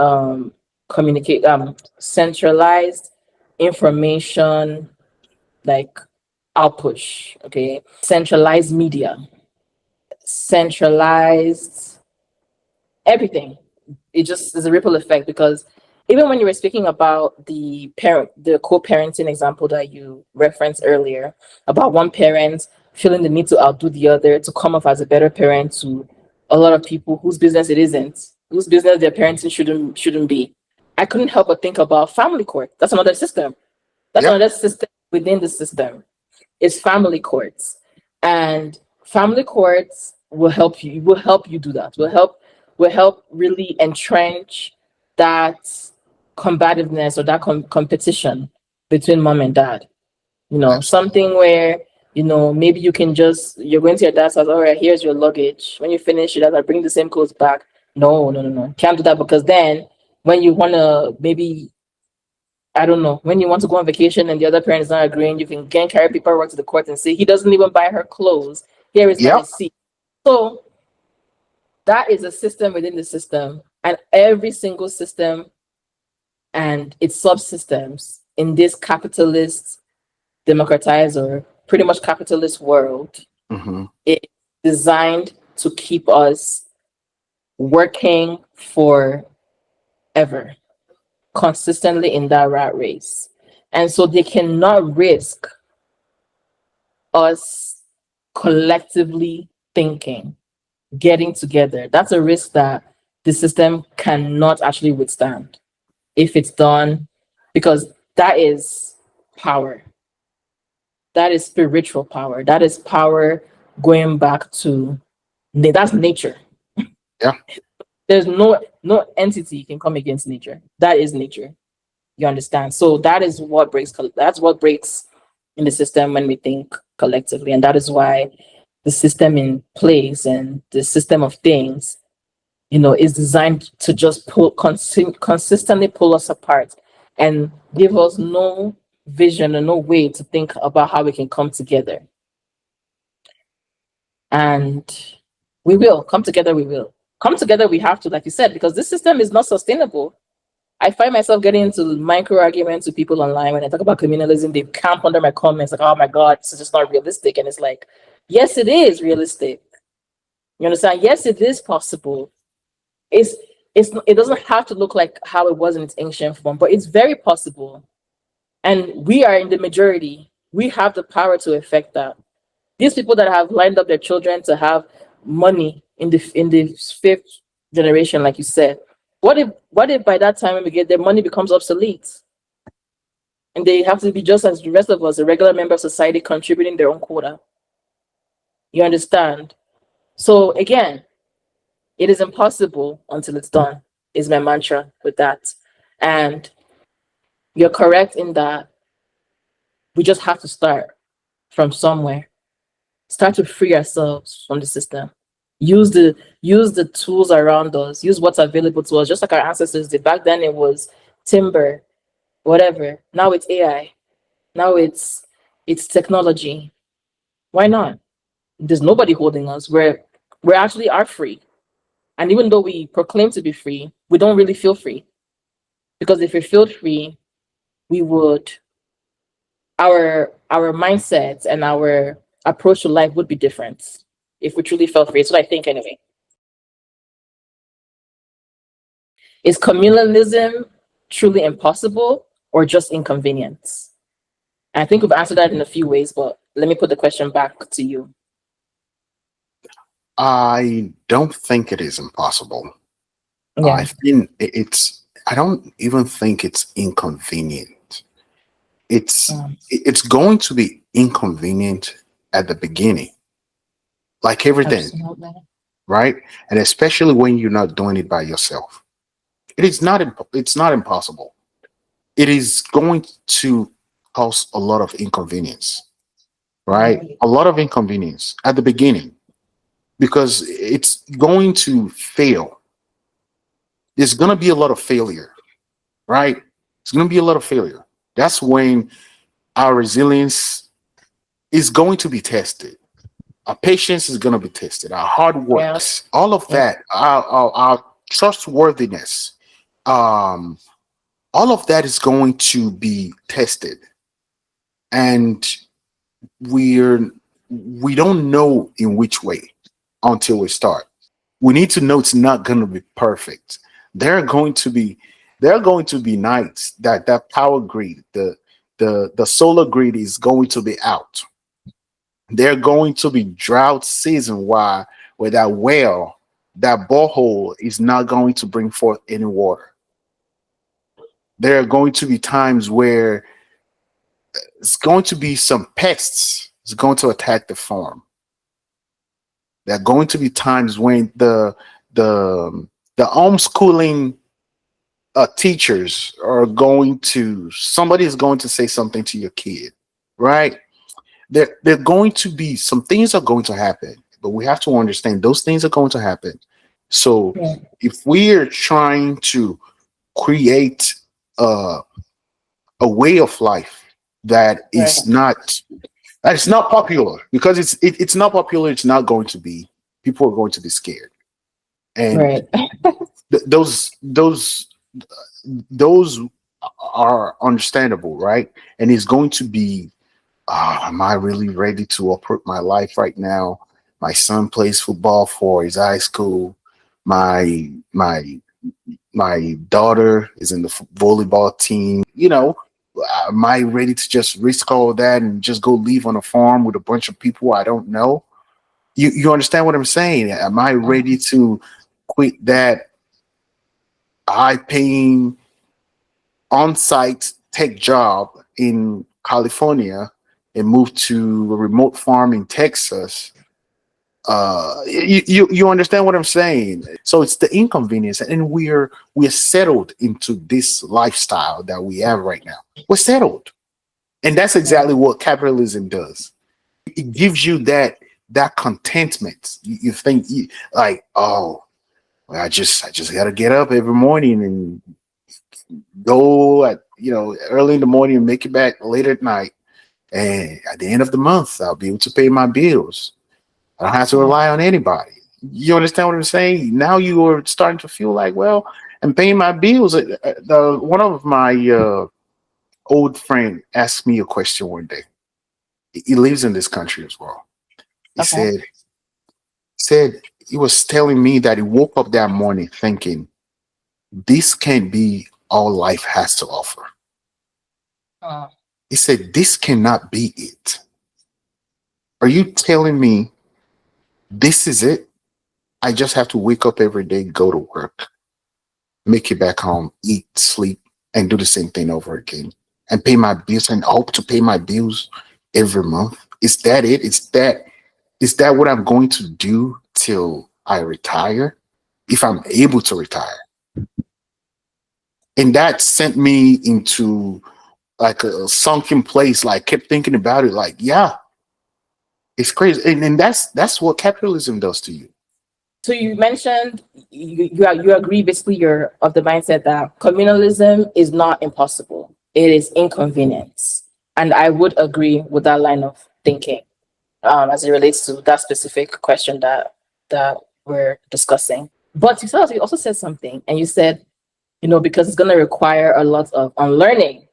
information, like output, okay? Centralized media, centralized everything. It just is a ripple effect, because even when you were speaking about the co-parenting example that you referenced earlier, about one parent feeling the need to outdo the other to come off as a better parent to a lot of people whose business it isn't, whose business their parenting shouldn't be. I couldn't help but think about family court. That's another system. That's
Yep.
another system within the system. It's family courts. And family courts will help you do that. Will help really entrench that combativeness or that competition between mom and dad. Something where, maybe you're going to your dad's house, all right, here's your luggage. When you finish, your dad like, bring the same clothes back. No, no, no, no. Can't do that, because then when you wanna maybe, I don't know, when you want to go on vacation and the other parent is not agreeing, you can again carry paperwork to the court and say he doesn't even buy her clothes. Here is my
Yep.
receipt. So that is a system within the system, and every single system and its subsystems in this capitalist, democratized, or pretty much capitalist world
Hmm.
is designed to keep us working forever, consistently in that rat race. And so they cannot risk us collectively thinking, getting together. That's a risk that the system cannot actually withstand if it's done, because that is power. That is spiritual power. That is power going back to that's nature.
Yeah.
There's no entity can come against nature. That is nature. You understand? So that's what breaks in the system when we think collectively. And that is why the system in place and the system of things, is designed to just consistently pull us apart and give us no vision and no way to think about how we can come together. And we will come together. We will come together. We have to, like you said, because this system is not sustainable. I find myself getting into micro arguments with people online when I talk about communalism. They camp under my comments like, "Oh my God, this is just not realistic." And it's like, yes, it is realistic. You understand? Yes, it is possible. It's it doesn't have to look like how it was in its ancient form, but it's very possible. And we are in the majority. We have the power to affect that. These people that have lined up their children to have money in the fifth generation, like you said, what if by that time when we get their money becomes obsolete and they have to be just as the rest of us, a regular member of society contributing their own quota? You understand? So again, it is impossible until it's done, is my mantra with that. And you're correct in that we just have to start from somewhere. Start to free ourselves from the system. Use the tools around us. Use what's available to us, just like our ancestors did. Back then it was timber, whatever. Now it's AI. Now it's technology. Why not? There's nobody holding us. We're actually are free. And even though we proclaim to be free, we don't really feel free. Because if we feel free, we would our mindsets and our approach to life would be different if we truly felt free. That's what I think anyway. Is communalism truly impossible or just inconvenience? And I think we've answered that in a few ways, but let me put the question back to you.
I don't think it is impossible.
Yeah.
I think I don't even think it's inconvenient. It's going to be inconvenient at the beginning, like everything,
Absolutely.
right? And especially when you're not doing it by yourself. It's not impossible. It is going to cause a lot of inconvenience, right?
Right.
A lot of inconvenience at the beginning because it's going to fail. There's going to be a lot of failure, right? It's going to be a lot of failure. That's when our resilience is going to be tested. Our patience is going to be tested. Our hard works, all of
Yeah.
that, our trustworthiness, all of that is going to be tested. And we don't know in which way until we start. We need to know it's not going to be perfect. There are going to be nights that power grid, the solar grid is going to be out. There are going to be drought season where that well, that borehole is not going to bring forth any water. There are going to be times where it's going to be some pests. It's going to attack the farm. There are going to be times when the homeschooling teachers are somebody is going to say something to your kid, right? They're going to be some things are going to happen, but we have to understand those things are going to happen. So
Yeah.
if we're trying to create a way of life that
Right.
is not popular, because it's not popular, it's not going to be. People are going to be scared, and
Right.
those are understandable, right? And it's going to be, am I really ready to uproot my life right now? My son plays football for his high school. My daughter is in the volleyball team. Am I ready to just risk all that and just go live on a farm with a bunch of people I don't know? You understand what I'm saying? Am I ready to quit that high paying on-site tech job in California and move to a remote farm in Texas? You understand what I'm saying? So it's the inconvenience, and we're settled into this lifestyle that we have right now. We're settled, and that's exactly what capitalism does. It gives you that contentment. You think like, oh, well, I just got to get up every morning and go at early in the morning and make it back late at night, and at the end of the month I'll be able to pay my bills. I don't have to rely on anybody. You understand what I'm saying? Now you are starting to feel like, well, I'm paying my bills. One of my old friend asked me a question one day. He lives in this country as well. He
Okay.
said he was telling me that he woke up that morning thinking, this can't be all life has to offer.
Uh,
He said, this cannot be it. Are you telling me this is it? I just have to wake up every day, go to work, make it back home, eat, sleep, and do the same thing over again, and pay my bills and hope to pay my bills every month? Is that it? Is that what I'm going to do till I retire? If I'm able to retire. And that sent me into like a sunken place, like kept thinking about it, like, yeah, it's crazy. And that's what capitalism does to you.
So you mentioned you agree, basically you're of the mindset that communalism is not impossible. It is inconvenient. And I would agree with that line of thinking, as it relates to that specific question that we're discussing. But you also said something, and you said, because it's going to require a lot of unlearning,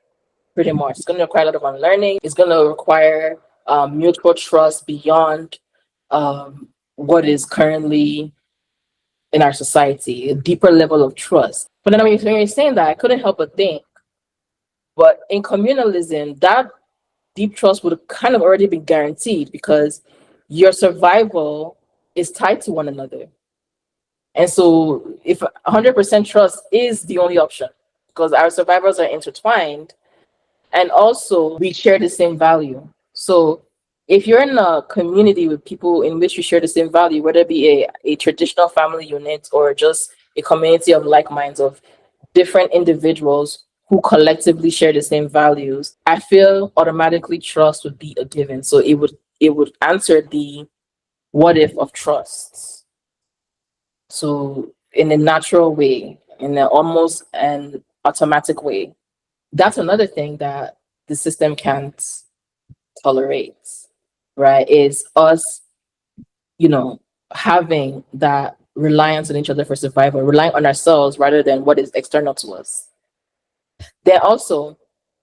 pretty much. It's going to require a lot of unlearning. It's going to require mutual trust beyond what is currently in our society, a deeper level of trust. But then when you're saying that, I couldn't help but think, but in communalism, that deep trust would have kind of already been guaranteed because your survival is tied to one another. And so if 100% trust is the only option, because our survivals are intertwined, and also we share the same value. So if you're in a community with people in which you share the same value, whether it be a traditional family unit or just a community of like minds of different individuals who collectively share the same values, I feel automatically trust would be a given. So it would answer the what if of trust. So in a natural way, in an almost an automatic way. That's another thing that the system can't tolerate, right? Is us, having that reliance on each other for survival, relying on ourselves rather than what is external to us. Then also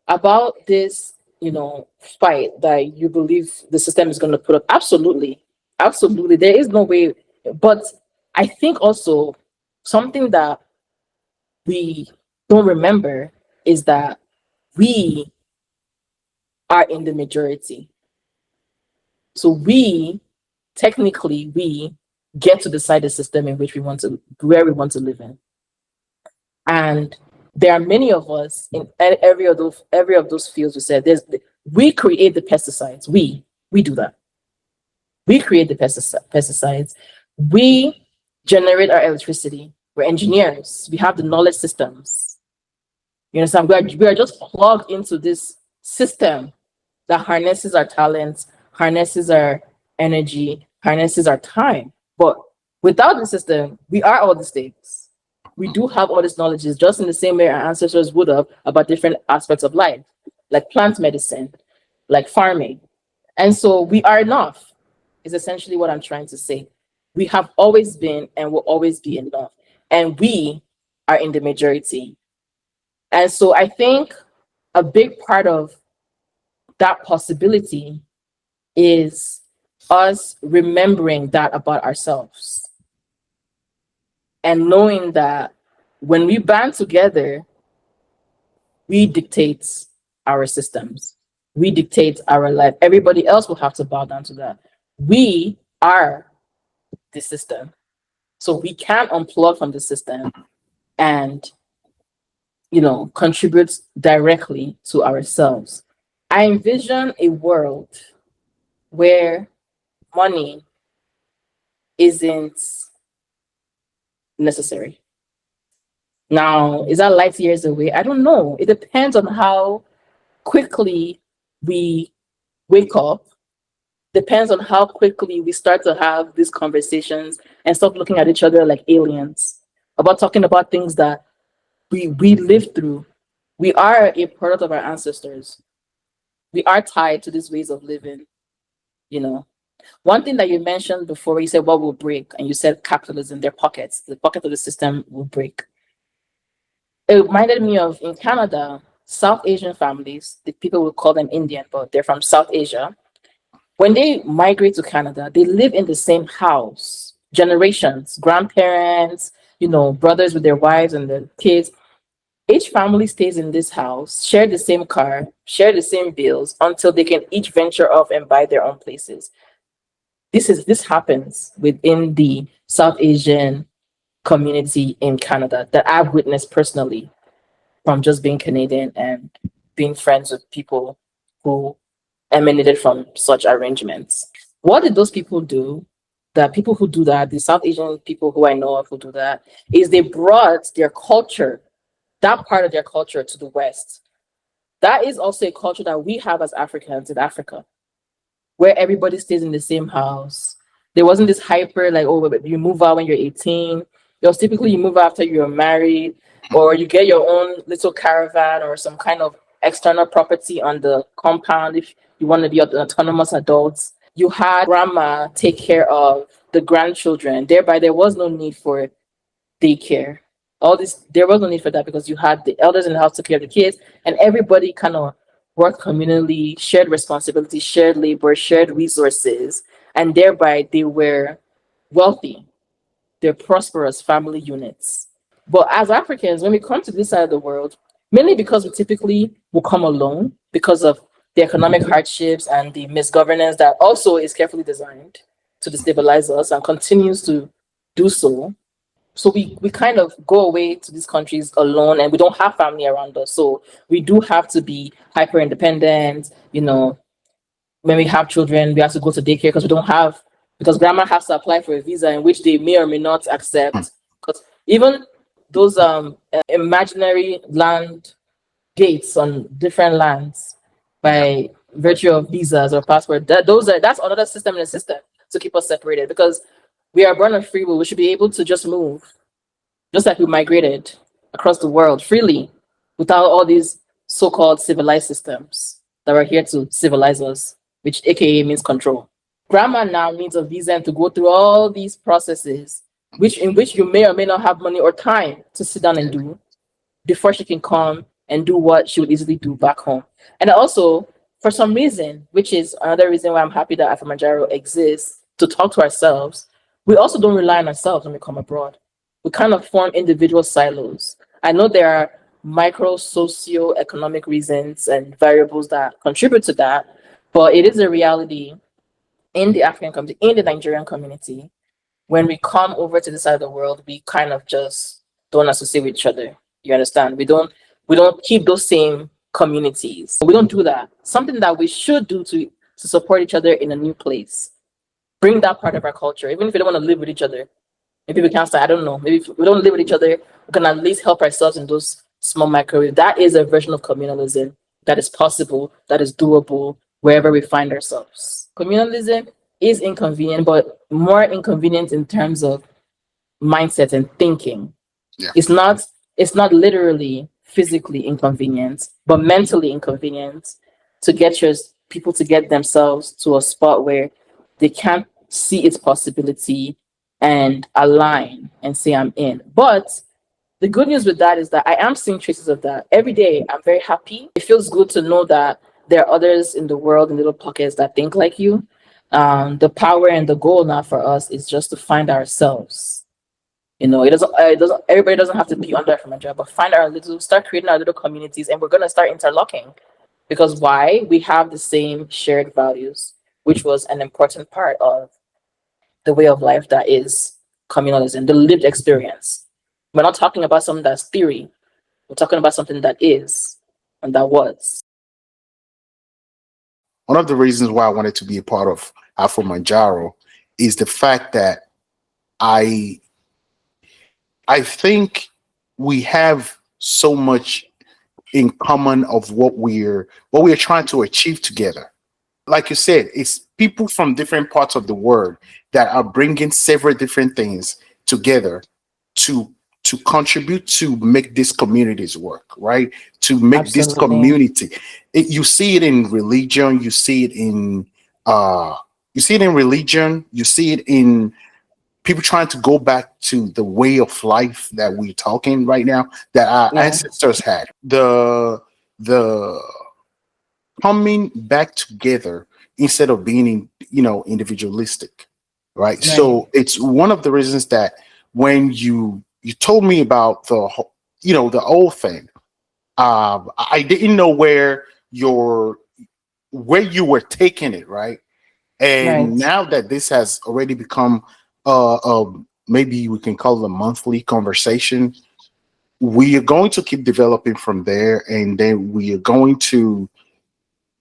about this, fight that you believe the system is going to put up. Absolutely. Absolutely. There is no way. But I think also something that we don't remember is that we are in the majority. So we get to decide the system in which where we want to live in. And there are many of us in every of those fields. We said we create the pesticides. We do that. We create the pesticides. We generate our electricity. We're engineers. We have the knowledge systems. You understand? We are just plugged into this system that harnesses our talents, harnesses our energy, harnesses our time. But without the system, we are all these things. We do have all these knowledges, just in the same way our ancestors would have about different aspects of life, like plant medicine, like farming. And so we are enough, is essentially what I'm trying to say. We have always been and will always be enough. And we are in the majority. And so I think a big part of that possibility is us remembering that about ourselves and knowing that when we band together, we dictate our systems, we dictate our life. Everybody else will have to bow down to that. We are the system. So we can't unplug from the system and, contribute directly to ourselves. I envision a world where money isn't necessary. Now, is that light years away? I don't know. It depends on how quickly we wake up, depends on how quickly we start to have these conversations and stop looking at each other like aliens, about talking about things that we lived through. We are a product of our ancestors. We are tied to these ways of living, One thing that you mentioned before, you said what will break, and you said capitalism, the pockets of the system will break. It reminded me of in Canada, South Asian families, the people will call them Indian, but they're from South Asia. When they migrate to Canada, they live in the same house, generations, grandparents, brothers with their wives and their kids. Each family stays in this house, share the same car, share the same bills until they can each venture off and buy their own places. This happens within the South Asian community in Canada that I've witnessed personally from just being Canadian and being friends with people who emanated from such arrangements. What did those people do? The people who do that, the South Asian people who I know of who do that, is they brought their culture, that part of their culture, to the West. That is also a culture that we have as Africans in Africa, where everybody stays in the same house. There wasn't this hyper like, oh, but you move out when you're 18. It was typically you move out after you're married, or you get your own little caravan or some kind of external property on the compound if you want to be an autonomous adult. You had grandma take care of the grandchildren. Thereby, there was no need for daycare. All this, there was no need for that because you had the elders in the house to care of the kids, and everybody kind of worked communally, shared responsibility, shared labor, shared resources, and thereby they were wealthy. They're prosperous family units. But as Africans, when we come to this side of the world, mainly because we typically will come alone because of the economic hardships and the misgovernance that also is carefully designed to destabilize us and continues to do so. So we kind of go away to these countries alone and we don't have family around us. So we do have to be hyper independent. When we have children, we have to go to daycare because grandma has to apply for a visa in which they may or may not accept. Because even those imaginary land gates on different lands by virtue of visas or passport, that's another system in the system to keep us separated because we are born of free will. We should be able to just move, just like we migrated across the world freely without all these so-called civilized systems that were here to civilize us, which AKA means control. Grandma now needs a visa to go through all these processes, in which you may or may not have money or time to sit down and do before she can come and do what she would easily do back home. And also, for some reason, which is another reason why I'm happy that Afromanjaro exists, to talk to ourselves, we also don't rely on ourselves when we come abroad. We kind of form individual silos. I know there are micro socio-economic reasons and variables that contribute to that, but it is a reality in the African community, in the Nigerian community. When we come over to this side of the world, we kind of just don't associate with each other. You understand? We don't keep those same communities. We don't do that. Something that we should do to support each other in a new place. Bring that part of our culture, even if we don't want to live with each other. Maybe we can't start, I don't know. Maybe if we don't live with each other, we can at least help ourselves in those small microwaves. That is a version of communalism that is possible, that is doable wherever we find ourselves. Communalism is inconvenient, but more inconvenient in terms of mindset and thinking.
Yeah.
It's not literally physically inconvenient, but mentally inconvenient to get people to get themselves to a spot where they can't see its possibility and align and say I'm in. But the good news with that is that I am seeing traces of that every day. I'm very happy. It feels good to know that there are others in the world in little pockets that think like you. The power and the goal now for us is just to find ourselves. Everybody doesn't have to be under Afromanjaro, but start creating our little communities, and we're gonna start interlocking. Because why? We have the same shared values, which was an important part of the way of life that is communalism, the lived experience. We're not talking about something that's theory. We're talking about something that is and that was.
One of the reasons why I wanted to be a part of Afromanjaro is the fact that I think we have so much in common of what we're trying to achieve together. Like you said, it's people from different parts of the world that are bringing several different things together to contribute to make these communities work, right? To make this
Absolutely.
community. You see it in religion. You see it in religion. You see it in people trying to go back to the way of life that we're talking right now that our ancestors had. The coming back together instead of being individualistic, right? So it's one of the reasons that when you told me about the old thing, I didn't know where you were taking it, right?
Right.
And now that this has already become maybe we can call it a monthly conversation, we are going to keep developing from there, and then we are going to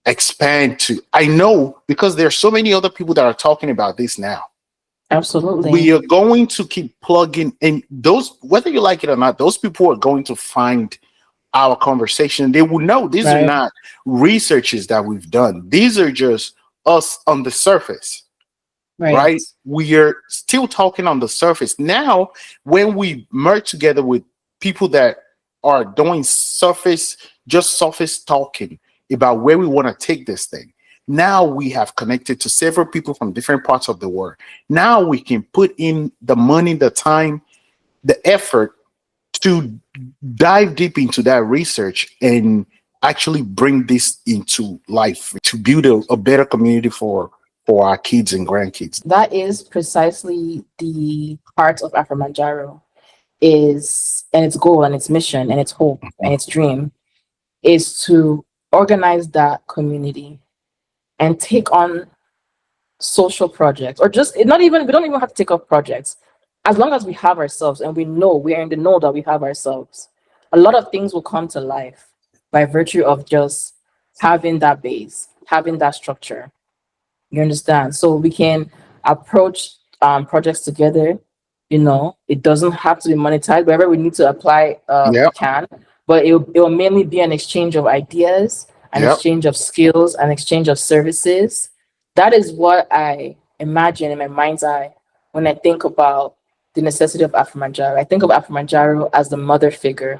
expand to, I know, because there are so many other people that are talking about this now.
Absolutely.
We are going to keep plugging in those, whether you like it or not, those people are going to find our conversation. They will know these are
Right.
not researches that we've done. These are just us on the surface, right? We are still talking on the surface. Now, when we merge together with people that are doing just surface talking about where we want to take this thing, now we have connected to several people from different parts of the world. Now we can put in the money, the time, the effort to dive deep into that research and actually bring this into life to build a better community for our kids and grandkids.
That is precisely the heart of Afromanjaro, is, and its goal and its mission and its hope and its dream is to organize that community and take on social projects, or just not even, we don't even have to take up projects. As long as we have ourselves and we know, we're in the know that we have ourselves, a lot of things will come to life by virtue of just having that base, having that structure. You understand? So we can approach projects together. It doesn't have to be monetized. Wherever we need to apply, we
Yep.
can. But it will mainly be an exchange of ideas, an
Yep.
exchange of skills, an exchange of services. That is what I imagine in my mind's eye when I think about the necessity of Afromanjaro. I think of Afromanjaro as the mother figure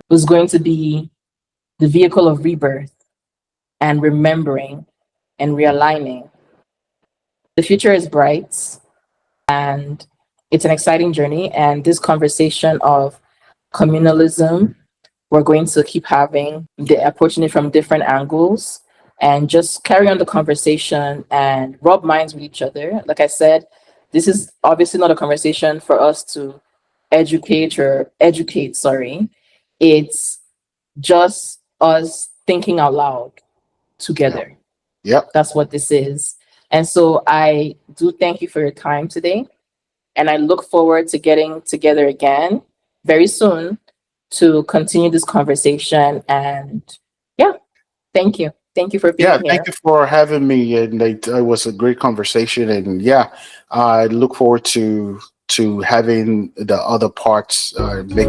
who's going to be the vehicle of rebirth and remembering and realigning. The future is bright and it's an exciting journey. And this conversation of communalism, we're going to keep approaching it from different angles and just carry on the conversation and rub minds with each other. Like I said, this is obviously not a conversation for us to educate, sorry. It's just us thinking out loud together.
Yep.
That's what this is. And so I do thank you for your time today. And I look forward to getting together again very soon to continue this conversation. And yeah, thank you. Thank you for being
Yeah,
here.
thank you for having me, and it was a great conversation. And yeah, I look forward to having the other parts make